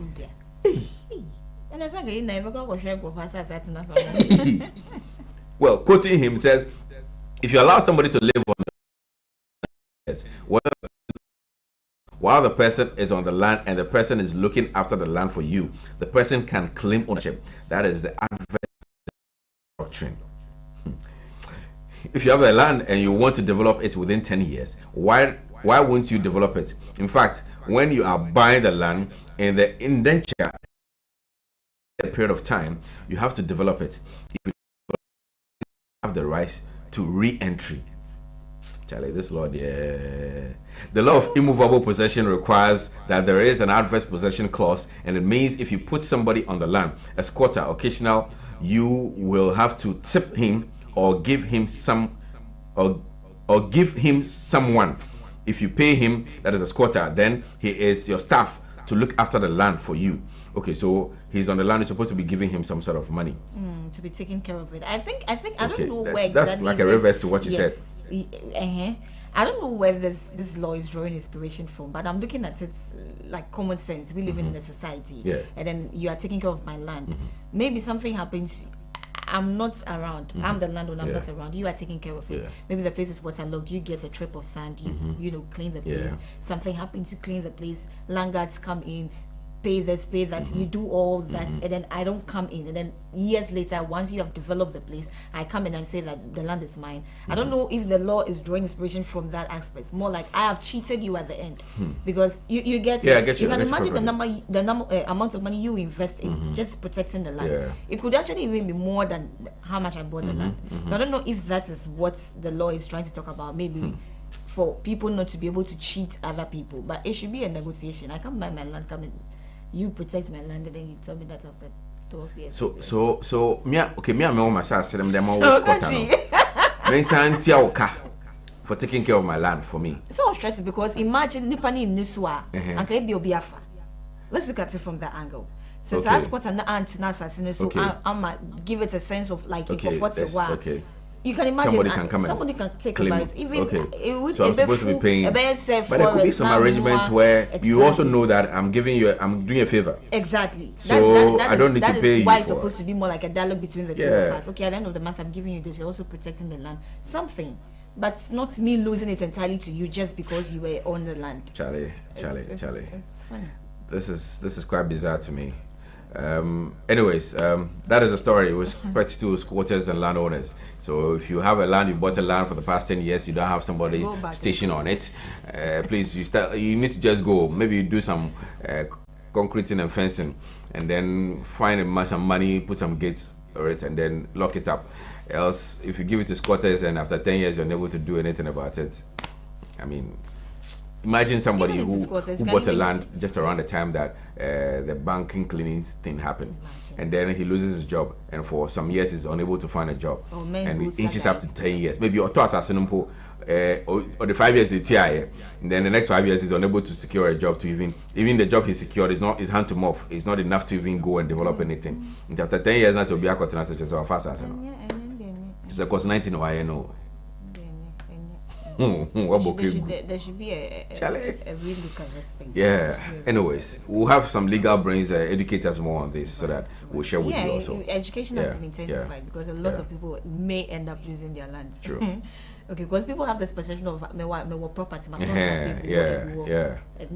Well, quoting him says, if you allow somebody to live on the land, while the person is on the land and the person is looking after the land for you, the person can claim ownership. That is the adverse doctrine. If you have a land and you want to develop it within 10 years, why won't you develop it? In fact, when you are buying the land in the indenture period of time, you have to develop it. If you have the right to re-entry. Charlie, this law, yeah. The law of immovable possession requires that there is an adverse possession clause, and it means if you put somebody on the land, a squatter, occasional, you will have to tip him or give him some, or give him someone. If you pay him, that is a squatter, then he is your staff to look after the land for you. Okay, so he's on the land. You're supposed to be giving him some sort of money
to be taking care of it. I think I don't know where
exactly. That's like a reverse to what you said.
I don't know where this law is drawing inspiration from, but I'm looking at it like common sense. We live in a society, and then you are taking care of my land. Maybe something happens. I'm not around. I'm the landowner. I'm not around. You are taking care of it. Maybe the place is waterlogged. You get a trip of sand. You clean the place. Something happens. You clean the place. Landlords come in, pay this, pay that. You do all that, and then I don't come in. And then years later, once you have developed the place, I come in and say that the land is mine. I don't know if the law is drawing inspiration from that aspect. It's more like I have cheated you at the end, because you get.
I get you.
You can imagine the amount of money you invest in just protecting the land. It could actually even be more than how much I bought the land. So I don't know if that is what the law is trying to talk about. Maybe. For people not to be able to cheat other people, but it should be a negotiation. I come buy my land, come in, you protect my land, and then you tell me that after 12 years.
So me myself say them all for taking care of my land for me.
It's so stressful because imagine nipani in Niswa and can be obiafa. Let's look at it from that angle. So ask what an aunt nasa so I'm give it a sense of like
okay.
You can imagine somebody can take a bite. Even
so I'm supposed to be paying. But there could be some arrangements where you also know that I'm doing a favor.
Exactly.
So I don't need to pay you.
That is why it's supposed to be more like a dialogue between the two of us. Okay, at the end of the month, I'm giving you this. You're also protecting the land. Something. But not me losing it entirely to you just because you were on the land.
Charlie.
It's funny.
This is quite bizarre to me. Anyways, that is the story. It was quite to squatters and landowners. So if you have a land, you bought a land for the past 10 years, you don't have somebody stationed on it, please, you need to just go. Maybe you do some concreting and fencing, and then find some money, put some gates on it, and then lock it up. Else, if you give it to squatters and after 10 years you're unable to do anything about it, I mean, imagine somebody who bought a land just around the time that the banking cleaning thing happened, and then he loses his job, and for some years he's unable to find a job, and it inches up to 10 years. Maybe or the 5 years they try, and then the next 5 years he's unable to secure a job to even the job he secured is not his hand to mouth. It's not enough to even go and develop anything. And after 10 years now, so be a quarter such as our fast as it's of course 19 or I know.
There should be a real look at this thing.
Yeah. Anyways, we'll have some legal brains educate us more on this so that we'll share with you also.
Education has to be intensified because a lot of people may end up losing their lands.
True.
Okay, because people have this perception of my property,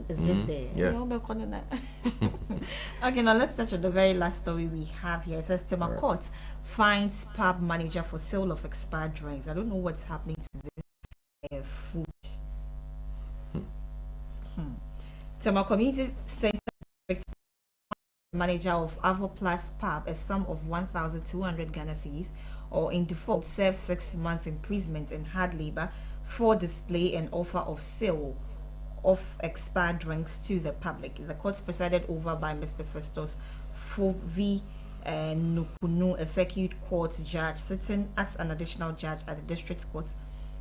it's just there. Okay, now let's touch on the very last story we have here. It says Tema Court finds pub manager for sale of expired drinks. I don't know what's happening to this food. Tema Community Center manager of Avoplus Pub a sum of 1,200 Ghana cedis, or in default serves 6 months imprisonment and hard labor for display and offer of sale of expired drinks to the public. The court presided over by Mr. Festus Hstv Nukunu, a circuit court judge sitting as an additional judge at the district court,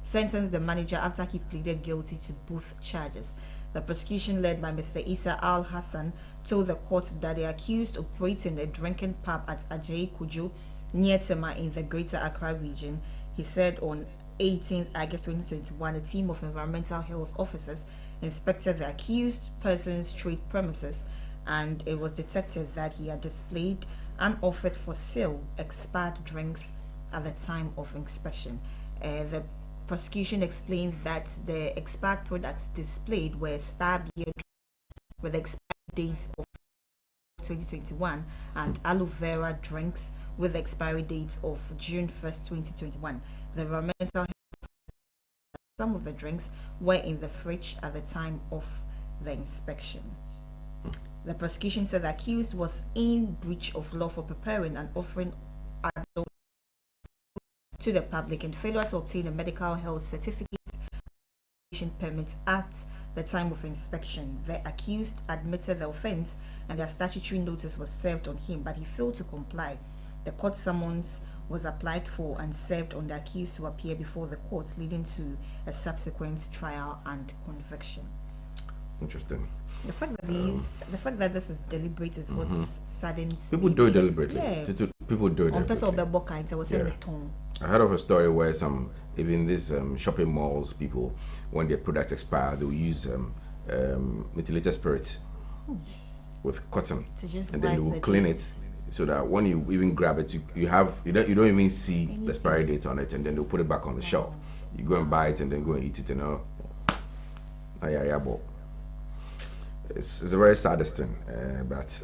sentenced the manager after he pleaded guilty to both charges. The prosecution, led by Mr. Isa Al Hassan, told the court that the accused operating a drinking pub at Ajay Kujo near Tema in the Greater Accra region. He said on 18th August 2021, a team of environmental health officers inspected the accused person's trade premises, and it was detected that he had displayed and offered for sale expired drinks at the time of inspection. The prosecution explained that the expired products displayed were Star Beer with the expiry date of 2021 and aloe vera drinks with the expiry date of June 1st, 2021. The environmental some of the drinks were in the fridge at the time of the inspection. The prosecution said the accused was in breach of law for preparing and offering adult to the public and failure to obtain a medical health certificate permit at the time of inspection. The accused admitted the offense and a statutory notice was served on him, but he failed to comply. The court summons was applied for and served on the accused to appear before the court, leading to a subsequent trial and conviction.
Interesting.
The fact that this is deliberate is what saddens
people do it deliberately.
Yeah.
People do it
on
deliberately. I heard of a story where even these shopping malls people, when their products expire, they will use methylated spirits with cotton, and then they will clean it so that when you even grab it, you don't even see the expiry date on it, and then they'll put it back on the shelf. You go and buy it and then go and eat it, It's a very saddest thing, but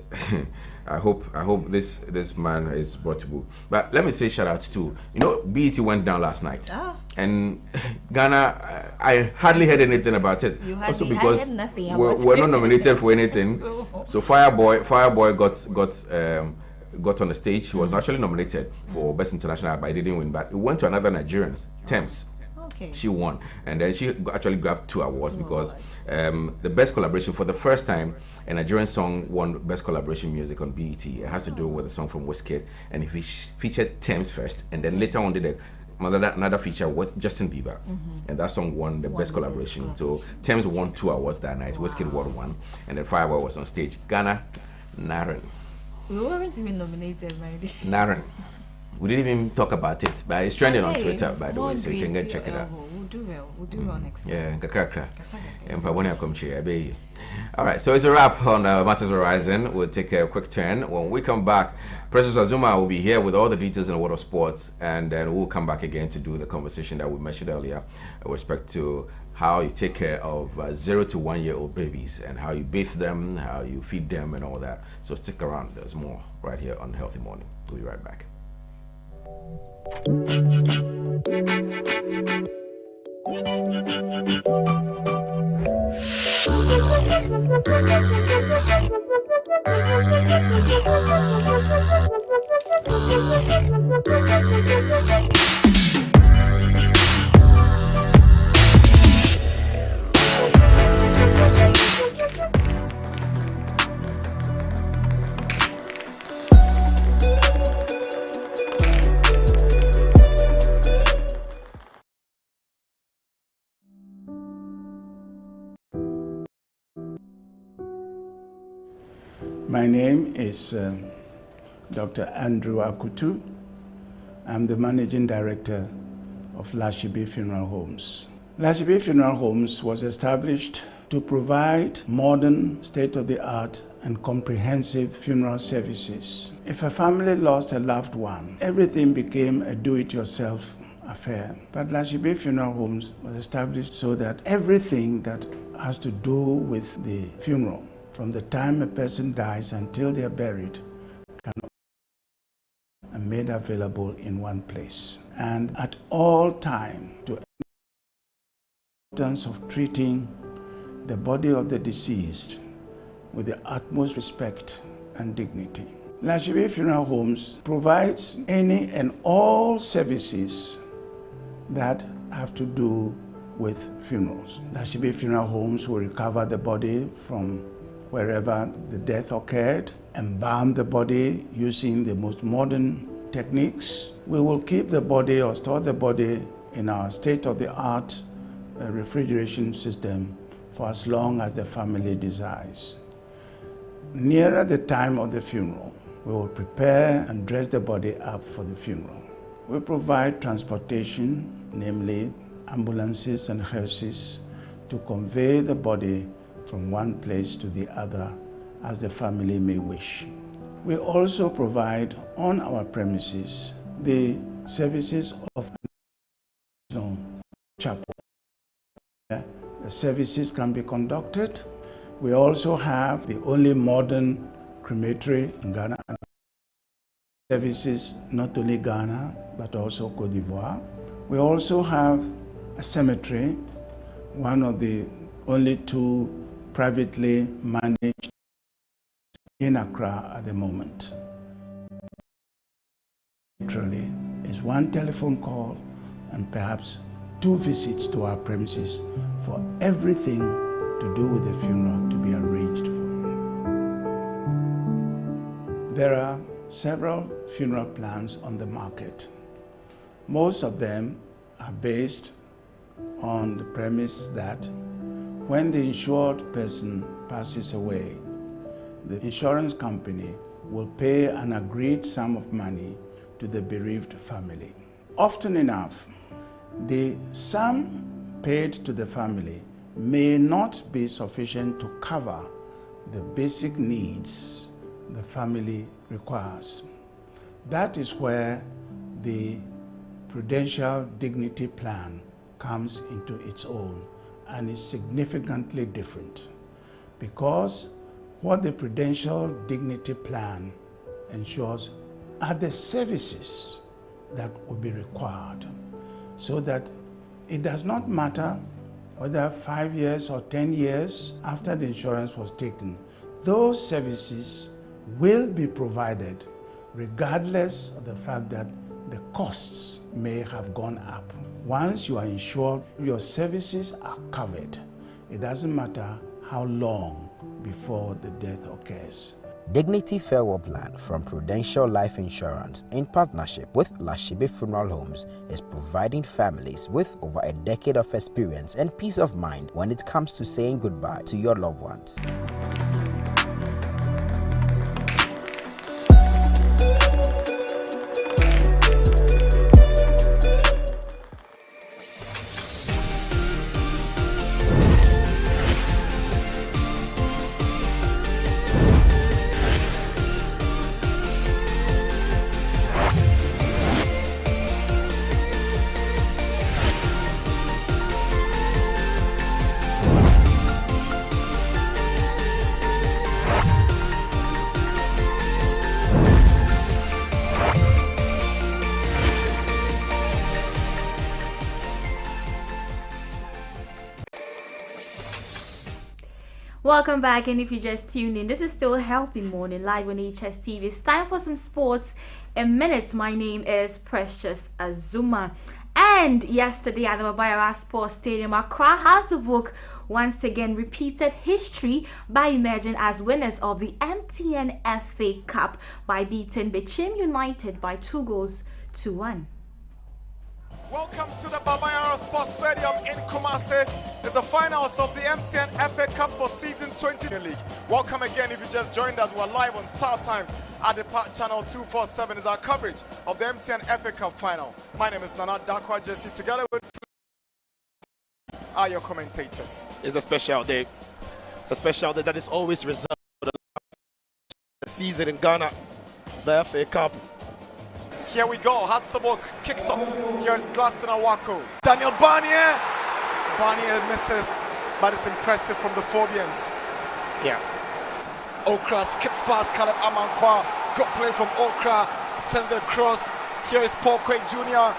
I hope this man is brought to book. But let me say shout out to BET went down last night, and Ghana. I hardly heard anything about it. Also because we're not nominated for anything. So Fireboy got on the stage. He was actually nominated for Best International, but he didn't win. But it went to another Nigerian, Thames. Okay. She won, and then she actually grabbed 2 awards because the best collaboration, for the first time a Nigerian song won best collaboration music on BET. It has to do with a song from Wizkid, and he featured Thames first, and then later on did another feature with Justin Bieber, and that song won the best collaboration. So Thames won 2 awards that night. Wizkid won 1, and then Fireboy was on stage. Ghana, Naren.
We weren't even nominated, my
Naren. We didn't even talk about it, but it's trending on Twitter, by the way, so you can go check it out.
We'll do well next time.
Yeah, kakrakra. All right, so it's a wrap on Matters Horizon. We'll take a quick turn. When we come back, Precious Azuma will be here with all the details in the world of sports, and then we'll come back again to do the conversation that we mentioned earlier with respect to how you take care of 0 to 1 year old babies and how you bathe them, how you feed them, and all that. So stick around. There's more right here on Healthy Morning. We'll be right back.
My name is Dr. Andrew Akutu. I'm the Managing Director of Hstv Funeral Homes. Hstv Funeral Homes was established to provide modern, state-of-the-art and comprehensive funeral services. If a family lost a loved one, everything became a do-it-yourself affair. But Hstv Funeral Homes was established so that everything that has to do with the funeral, from the time a person dies until they are buried, can be made available in one place. And at all time, to the importance of treating the body of the deceased with the utmost respect and dignity. Hstv Funeral Homes provides any and all services that have to do with funerals. Hstv Funeral Homes will recover the body from wherever the death occurred, embalm the body using the most modern techniques. We will keep the body or store the body in our state-of-the-art refrigeration system for as long as the family desires. Nearer the time of the funeral, we will prepare and dress the body up for the funeral. We provide transportation, namely ambulances and hearses, to convey the body from one place to the other as the family may wish. We also provide on our premises the services of chapel. The services can be conducted. We also have the only modern crematory in Ghana. Services not only Ghana but also Côte d'Ivoire. We also have a cemetery, one of the only two privately managed in Accra at the moment. Literally, is one telephone call and perhaps 2 visits to our premises for everything to do with the funeral to be arranged for. There are several funeral plans on the market. Most of them are based on the premise that when the insured person passes away, the insurance company will pay an agreed sum of money to the bereaved family. Often enough, the sum paid to the family may not be sufficient to cover the basic needs the family requires. That is where the Prudential Dignity Plan comes into its own and is significantly different, because what the Prudential Dignity Plan ensures are the services that will be required, so that it does not matter whether 5 years or 10 years after the insurance was taken, those services will be provided regardless of the fact that the costs may have gone up. Once you are insured, your services are covered. It doesn't matter how long before the death occurs.
Dignity Farewell Plan from Prudential Life Insurance, in partnership with Hstv Funeral Homes, is providing families with over a decade of experience and peace of mind when it comes to saying goodbye to your loved ones.
Welcome back, and if you just tuned in, this is still Healthy Morning live on Hstv. It's time for some sports in minutes. My name is Precious Azuma, and yesterday at the Babayara Sports Stadium, Accra Hearts of Oak once again repeated history by emerging as winners of the MTN FA Cup by beating Bechim United by 2-1.
Welcome to the Babayara Sports Stadium in Kumasi. It's the finals of the MTN FA Cup for season 20 League. Welcome again if you just joined us. We're live on Star Times at the Park Channel 247 is our coverage of the MTN FA Cup final. My name is Nana Dakwa Jesse, together with are your commentators.
It's a special day. It's a special day that is always reserved for the season in Ghana, the FA Cup.
Here we go, Hstv kicks off. Here's Glasson Awako. Daniel Barnier. Barnier misses, but it's impressive from the Phobians.
Yeah.
Okra skips past Caleb Amankwa. Good play from Okra. Sends it across. Here is Paul Quay Jr.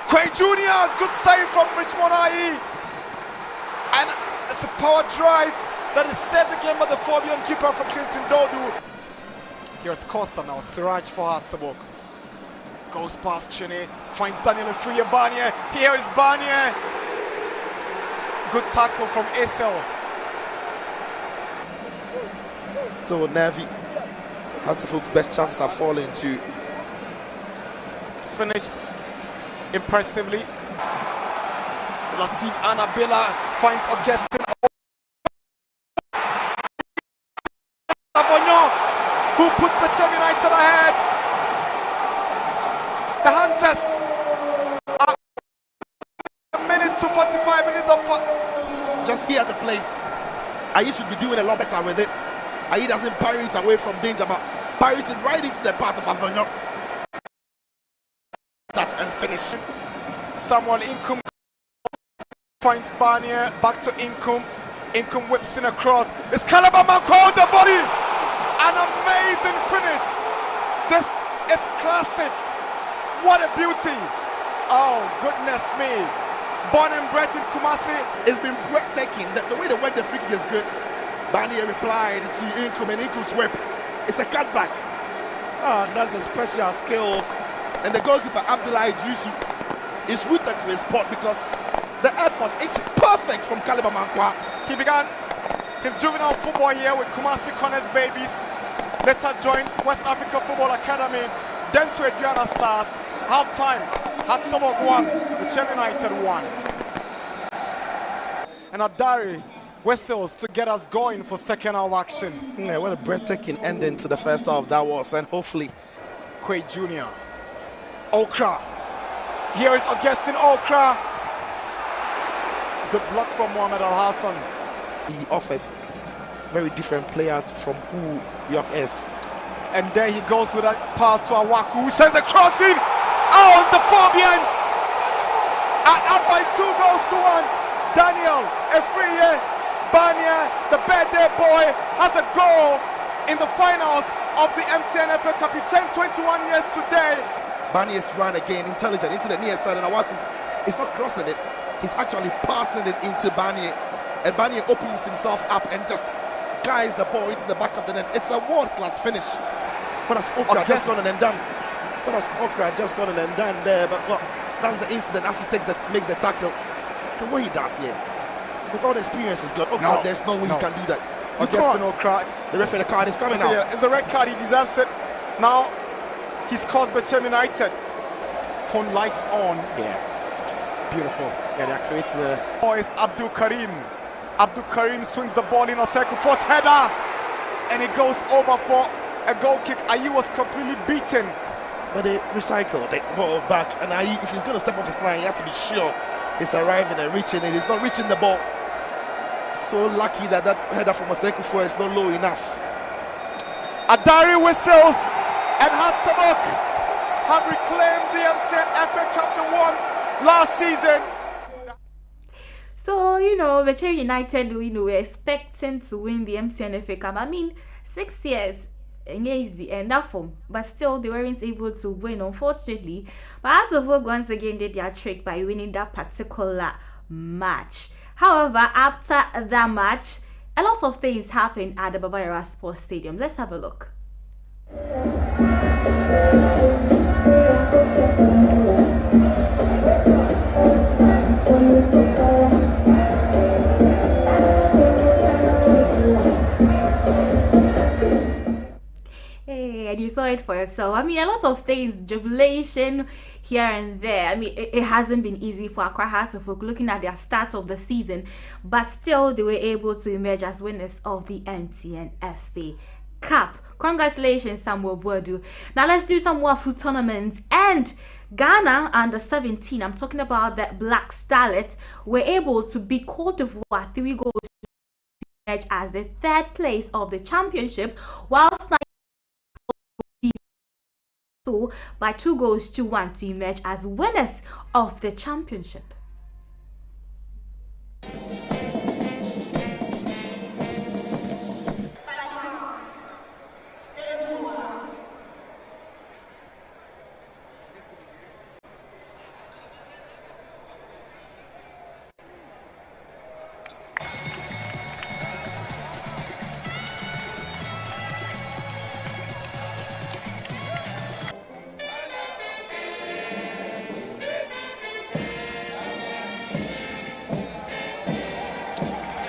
Quay Jr. Good save from Richmond IE. And power drive that is set the game by the Fabian keeper for Clinton Dodu. Here's Costa now, Siraj for Hstv. Goes past Chinny, finds Daniel Efriye Barnier. Here is Barnier. Good tackle from Esel.
Still nervy. Hstv's best chances are falling to.
Finished impressively. Latif Annabella finds Augustine Avognon, who put Bechem United ahead. The Hunters are a minute to 45 minutes of fun.
Just here at the place. Ayi should be doing a lot better with it. Ayi doesn't parry it away from danger, but parries it right into the path of Avognon. Touch and finish.
Samuel Inkum finds Barnier, back to Inkum. Inkum whips in across. It's Calabar Manko on the body. An amazing finish. This is classic. What a beauty. Oh, goodness me. Born and bred in Kumasi.
It's been breathtaking. The way they work the free kick is good. Barnier replied to Inkum and Inkum's whip. It's a cutback. Ah, that's a special skill. And the goalkeeper, Abdullah Idrisu, is rooted to his spot because the effort is perfect from Calabar Manko.
He began his juvenile football here with Kumasi Connors Babies. Later joined West Africa Football Academy. Then to Adriana Stars. Half-time, Hstv 1, Bechem United 1. And Adari whistles to get us going for second half action.
Yeah, what a breathtaking ending to the first half that was, and hopefully
Quaid Jr. Okra. Here is Augustine Okra. Good block from Mohamed Al Hassan.
he offers very different player from who York is.
And there he goes with a pass to Awaku, who sends a crossing. Oh, the Fabians! And up by 2-1. Daniel Efriye Barnier, the birthday boy, has a goal in the finals of the MTN FA Cup. He turned 21 years today.
Barnier's run again, intelligent, into the near side, and Awaku is not crossing it. He's actually passing it into Barnier. And Barnier opens himself up and just guides the ball into the back of the net. It's a world-class finish. What has Okra just gone and done? What has Okra just gone and done there? But well, that's the incident as he makes the tackle. The way he does here, with all the experience he's got, God, there's no way he can do that.
Okra,
the referee, the card is coming out.
It's a red card, he deserves it. Now, he scores Bechem United. Phone lights on.
Yeah,
it's beautiful.
Yeah, they're creating the...
Oh, it's Abdul Karim. Abdul Karim swings the ball in a circle, force header, and it goes over for a goal kick. Ayi was completely beaten.
But they recycle the ball back, and Ayi, if he's going to step off his line, he has to be sure he's arriving and reaching it. He's not reaching the ball. So lucky that that header from Aseko for is not low enough.
Adari whistles, and Hstv have reclaimed the MTN FA Cup, the one last season.
So, Bechem United, we're expecting to win the MTN FA Cup. I mean, 6 years, easy enough for, but still they weren't able to win, unfortunately. But Hstv once again did their trick by winning that particular match. However, after that match, a lot of things happened at the Baba Yara Sports Stadium. Let's have a look. And you saw it for yourself. I mean, a lot of things, jubilation here and there. I mean, it hasn't been easy for Accra Hstv looking at their start of the season, but still they were able to emerge as winners of the MTN FA Cup. Congratulations, Samuel Boadu. Now let's do some more food tournaments. And Ghana under 17, I'm talking about the Black Starlets, were able to beat Cote d'Ivoire 3 goals to emerge as the 3rd place of the championship, whilst by 2-1 to emerge as winners of the championship.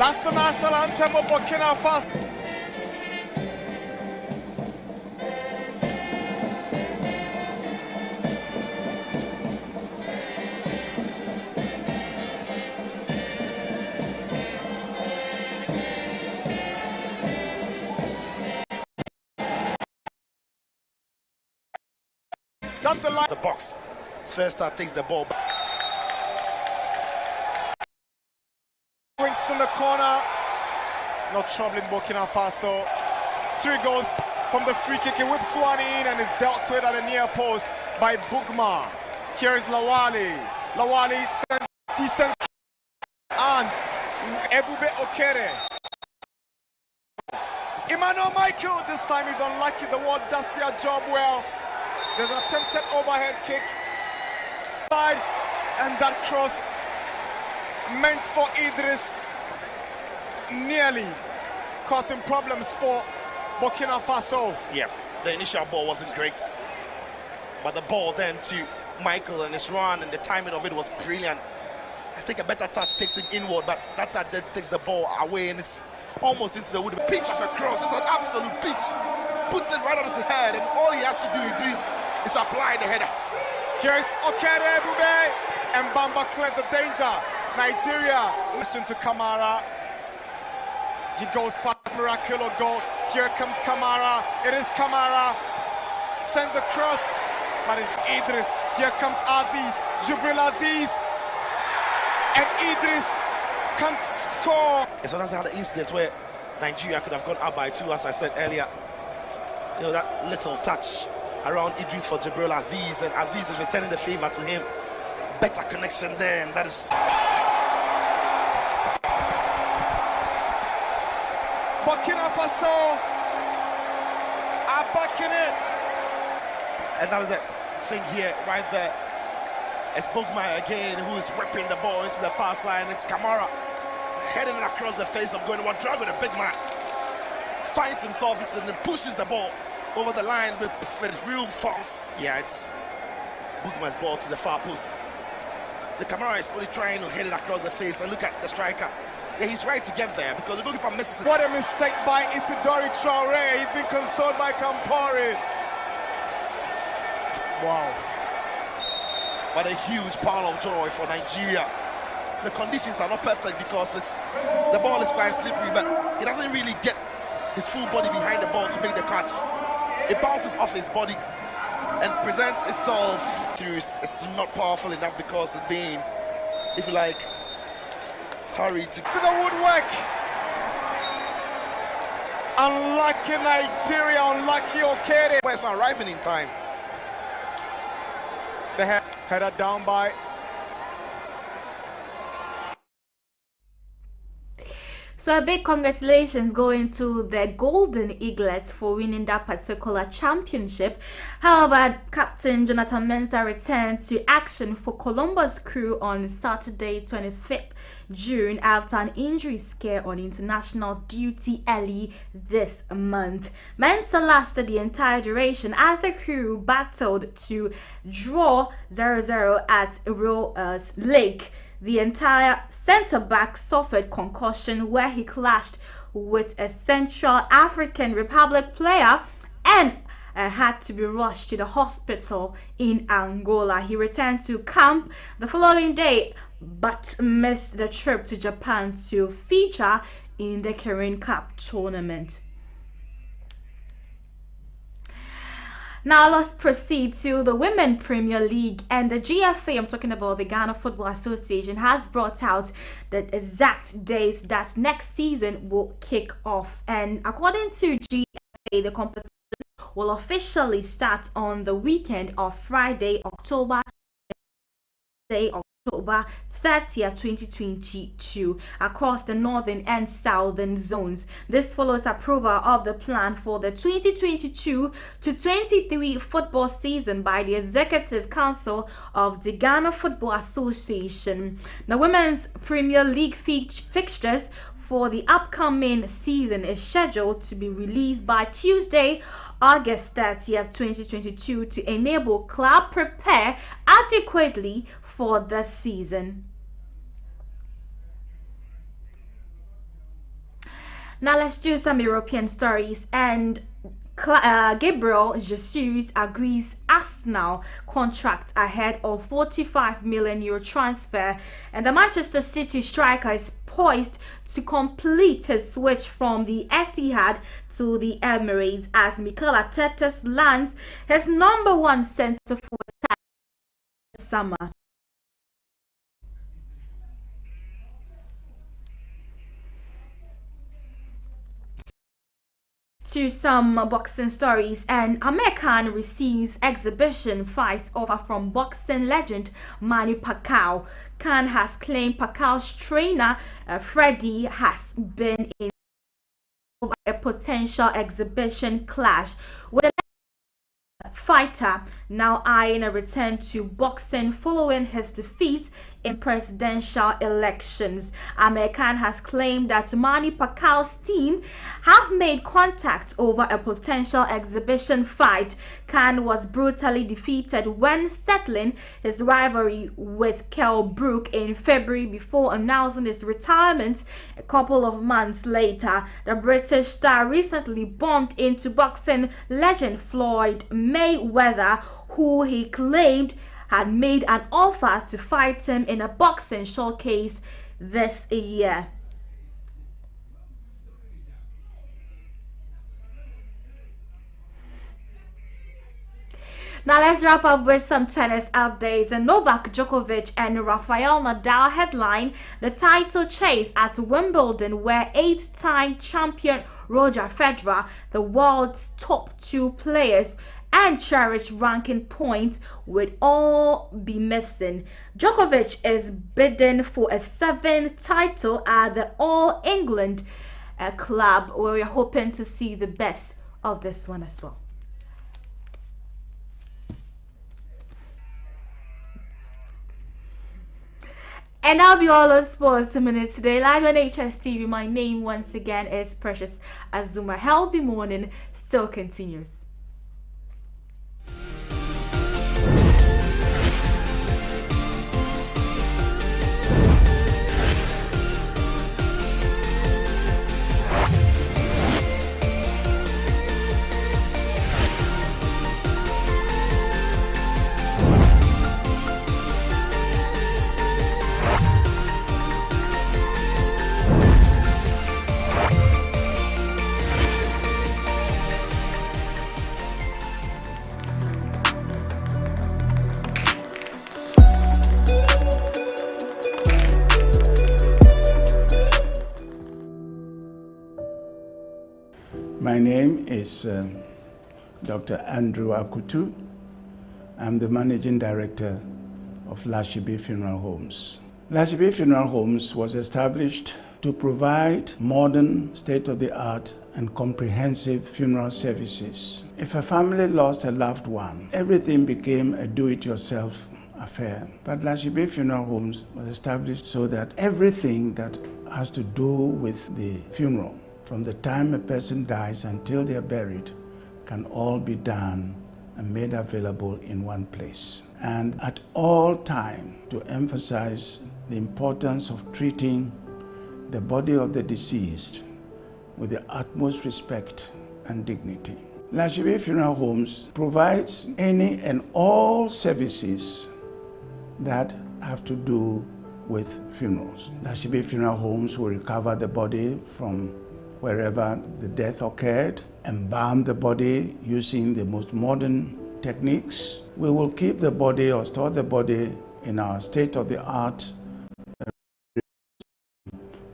That's the national anthem of Burkina Faso. That's the line.
The box. His first start takes the ball back.
Wings in the corner. No trouble in Burkina Faso. 3 goals from the free kick. He whips one in and is dealt to it at the near post by Bugma. Here is Lawali. Lawali sends decent and Ebube Okere. Emmanuel Michael this time is unlucky. The ward does their job well. There's an attempted overhead kick. And that cross meant for Idris nearly causing problems for Burkina Faso.
Yeah, the initial ball wasn't great. But the ball then to Michael and his run and the timing of it was brilliant. I think a better touch takes him inward, but that touch then takes the ball away and it's almost into the wood. Pitch of a cross, it's an absolute pitch. Puts it right on his head and all he has to do, Idris, is apply the header.
Here's Okere Bube and Bamba clears the danger. Nigeria, listen to Kamara. He goes past Miraculo goal. Here comes Kamara. It is Kamara. Sends a cross, but it's Idris. Here comes Aziz. Jubril Aziz. And Idris can't score.
It's another incident where Nigeria could have gone up by 2, as I said earlier. You know, that little touch around Idris for Jubril Aziz, and Aziz is returning the favor to him. Better connection there, and that is...
Burkina Faso are back in it.
And that was the thing here, right there. It's Bugma again, who is ripping the ball into the far side. It's Kamara heading it across the face of going Ouedraogo, the big man. Finds himself into the and pushes the ball over the line with real force. Yeah, it's Bugma's ball to the far post. The Kamara is really trying to head it across the face, and look at the striker. Yeah, he's right to get there because the goalkeeper misses it.
What a mistake by Isidori Traore. He's been consoled by Campari. Wow.
What a huge pile of joy for Nigeria. The conditions are not perfect because the ball is quite slippery, but he doesn't really get his full body behind the ball to make the catch. It bounces off his body and presents itself through. It's not powerful enough because it's being, if you like, hurried to
the woodwork. Unlucky Nigeria, unlucky Okere.
Well, it's not arriving in time.
The header down by.
So a big congratulations going to the Golden Eaglets for winning that particular championship. However, Captain Jonathan Mensah returned to action for Columbus Crew on Saturday 25th June after an injury scare on international duty early this month. Mensah lasted the entire duration as the crew battled to draw 0-0 at Rose Lake. The entire centre-back suffered concussion where he clashed with a Central African Republic player and had to be rushed to the hospital in Angola. He returned to camp the following day but missed the trip to Japan to feature in the Caribbean Cup tournament. Now let's proceed to the Women Premier League, and the GFA, I'm talking about the Ghana Football Association, has brought out the exact dates that next season will kick off. And according to GFA, the competition will officially start on the weekend of Friday, October 30th, 2022 across the northern and southern zones. This follows approval of the plan for the 2022 to 23 football season by the Executive Council of the Ghana Football Association. The Women's Premier League fixtures for the upcoming season is scheduled to be released by Tuesday, August 30th, 2022 to enable club prepare adequately for the season.
Now let's do some European stories. And Gabriel Jesus agrees Arsenal contract ahead of 45 million euro transfer, and the Manchester City striker is poised to complete his switch from the Etihad to the Emirates as Mikel Arteta lands his #1 centre forward this summer. To some boxing stories, and Amir Khan receives exhibition fight offer from boxing legend Manny Pacquiao. Khan has claimed Pacquiao's trainer Freddie has been in a potential exhibition clash with a fighter now eyeing a return to boxing following his defeat in presidential elections. Amir Khan has claimed that Manny Pacquiao's team have made contact over a potential exhibition fight. Khan was brutally defeated when settling his rivalry with Kell Brook in February before announcing his retirement a couple of months later. The British star recently bumped into boxing legend Floyd Mayweather, who he claimed had made an offer to fight him in a boxing showcase this year. Now let's wrap up with some tennis updates. And Novak Djokovic and Rafael Nadal headline the title chase at Wimbledon, where 8-time champion Roger Federer, the world's top 2 players and cherished ranking points, would all be missing. Djokovic is bidding for a 7th title at the All England club, where we're hoping to see the best of this one as well. And that'll be all on Sports a Minute today. Live on Hstv, my name once again is Precious Azuma. Healthy morning still continues.
My name is Dr. Andrew Akutu. I'm the Managing Director of Hstv Funeral Homes. Hstv Funeral Homes was established to provide modern, state-of-the-art and comprehensive funeral services. If a family lost a loved one, everything became a do-it-yourself affair. But Hstv Funeral Homes was established so that everything that has to do with the funeral, from the time a person dies until they are buried, can all be done and made available in one place. And at all times, to emphasize the importance of treating the body of the deceased with the utmost respect and dignity. Hstv Funeral Homes provides any and all services that have to do with funerals. Hstv Funeral Homes will recover the body from wherever the death occurred, embalm the body using the most modern techniques. We will keep the body or store the body in our state-of-the-art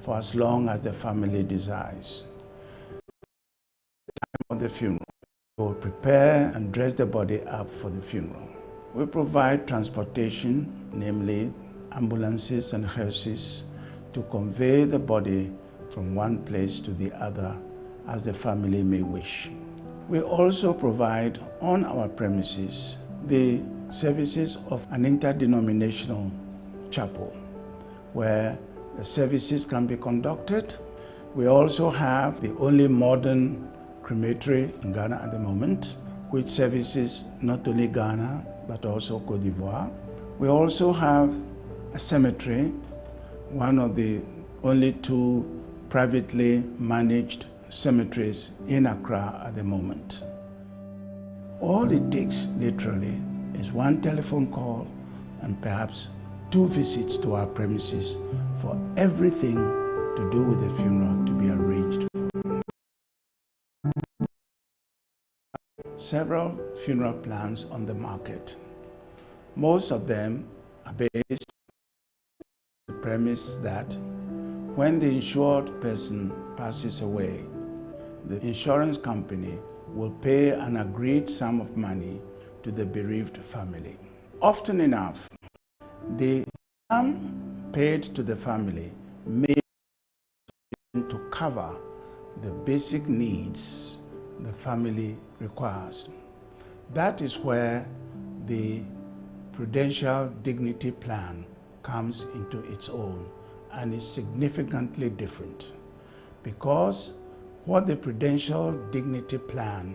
for as long as the family desires. At the time of the funeral, we will prepare and dress the body up for the funeral. We provide transportation, namely ambulances and hearses, to convey the body from one place to the other as the family may wish. We also provide on our premises the services of an interdenominational chapel where the services can be conducted. We also have the only modern crematory in Ghana at the moment, which services not only Ghana but also Cote d'Ivoire. We also have a cemetery, one of the only 2 privately managed cemeteries in Accra at the moment. All it takes, literally, is one telephone call and perhaps 2 visits to our premises for everything to do with the funeral to be arranged. Several funeral plans on the market. Most of them are based on the premise that when the insured person passes away, the insurance company will pay an agreed sum of money to the bereaved family. Often enough, the sum paid to the family may be to cover the basic needs the family requires. That is where the Prudential Dignity Plan comes into its own and is significantly different, because what the Prudential Dignity Plan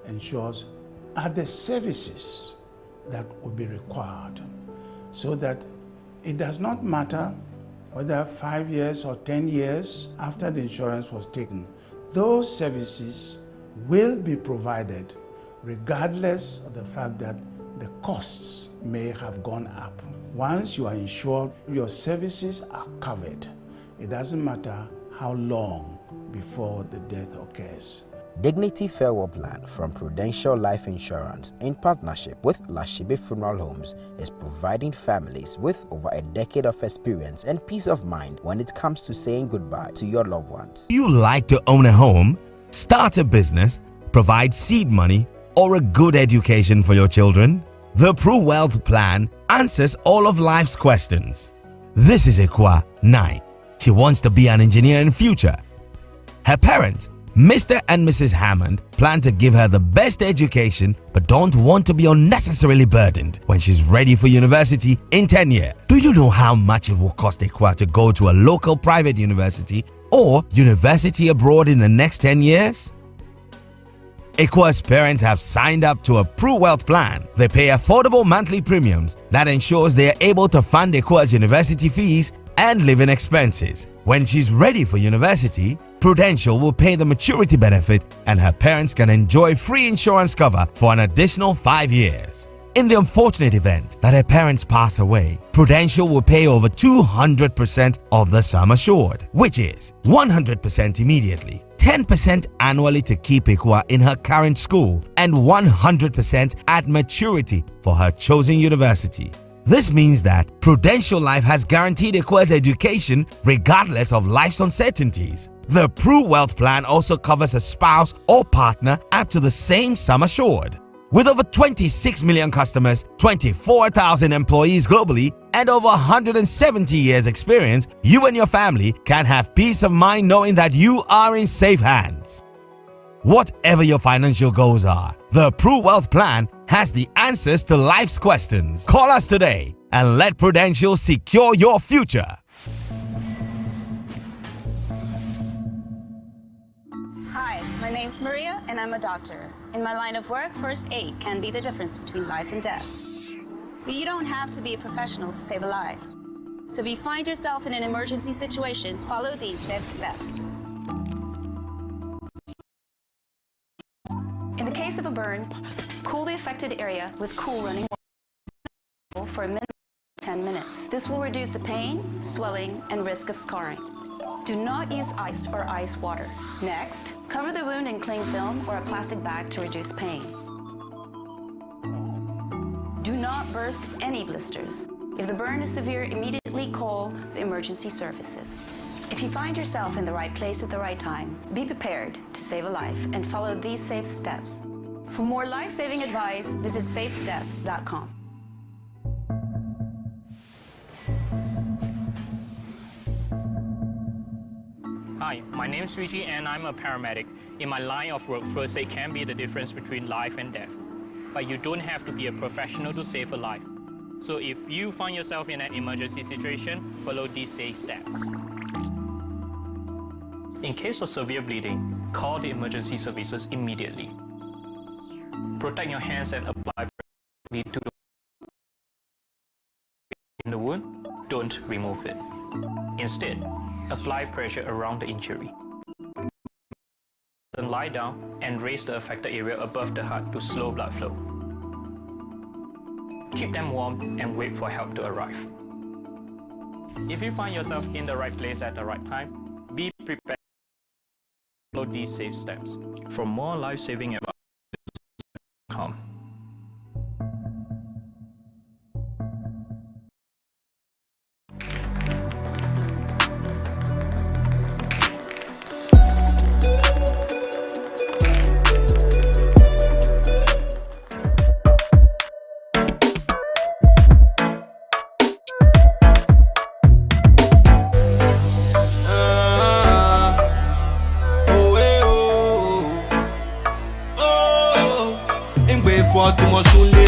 ensures are the services that will be required, so that it does not matter whether 5 years or 10 years after the insurance was taken, those services will be provided regardless of the fact that the costs may have gone up. Once you are insured, your services are covered. It doesn't matter how long before the death occurs.
Dignity Farewell Plan from Prudential Life Insurance, in partnership with Hstv Funeral Homes, is providing families with over a decade of experience and peace of mind when it comes to saying goodbye to your loved ones.
You like to own a home, start a business, provide seed money, or a good education for your children? The Pru Wealth Plan answers all of life's questions. This is Ekwa 9. She wants to be an engineer in future. Her parents, Mr. and Mrs. Hammond, plan to give her the best education but don't want to be unnecessarily burdened when she's ready for university in 10 years. Do you know how much it will cost Ekwa to go to a local private university or university abroad in the next 10 years? Ekwa's parents have signed up to a Pru Wealth Plan. They pay affordable monthly premiums that ensures they are able to fund Ekwa's university fees and living expenses. When she's ready for university, Prudential will pay the maturity benefit and her parents can enjoy free insurance cover for an additional 5 years. In the unfortunate event that her parents pass away, Prudential will pay over 200% of the sum assured, which is 100% immediately, 10% annually to keep Ekwa in her current school, and 100% at maturity for her chosen university. This means that Prudential Life has guaranteed Ekwa's education regardless of life's uncertainties. The Pru Wealth Plan also covers a spouse or partner up to the same sum assured. With over 26 million customers, 24,000 employees globally, and over 170 years experience, you and your family can have peace of mind knowing that you are in safe hands. Whatever your financial goals are, the Pru Wealth Plan has the answers to life's questions. Call us today and let Prudential secure your future.
Hi, my name's Maria and I'm a doctor. In my line of work, first aid can be the difference between life and death. But you don't have to be a professional to save a life. So if you find yourself in an emergency situation, follow these safe steps. In the case of a burn, cool the affected area with cool running water for a minimum of 10 minutes. This will reduce the pain, swelling, and risk of scarring. Do not use ice or ice water. Next, cover the wound in cling film or a plastic bag to reduce pain. Do not burst any blisters. If the burn is severe, immediately call the emergency services. If you find yourself in the right place at the right time, be prepared to save a life and follow these safe steps. For more life-saving advice, visit safesteps.com.
Hi, my name is Suji and I'm a paramedic. In my line of work, first aid can be the difference between life and death. But you don't have to be a professional to save a life. So if you find yourself in an emergency situation, follow these safe steps. In case of severe bleeding, call the emergency services immediately. Protect your hands and apply to the wound. don't remove it. Instead, apply pressure around the injury. Then lie down and raise the affected area above the heart to slow blood flow. Keep them warm and wait for help to arrive. If you find yourself in the right place at the right time, be prepared to follow these safe steps. For more life-saving advice, come.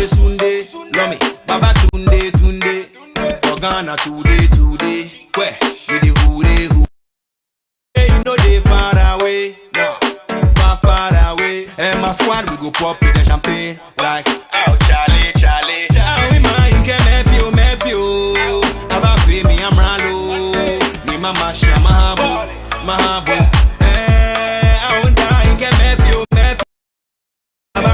Sunday, Lomi, Baba Tunde, for Ghana today, where with the who hey, you know they far away, now, far away, and my squad we go pop with the champagne, like, oh Charlie, oh we man, can make you, Aba me I'm Ralo, me mama Mahabu,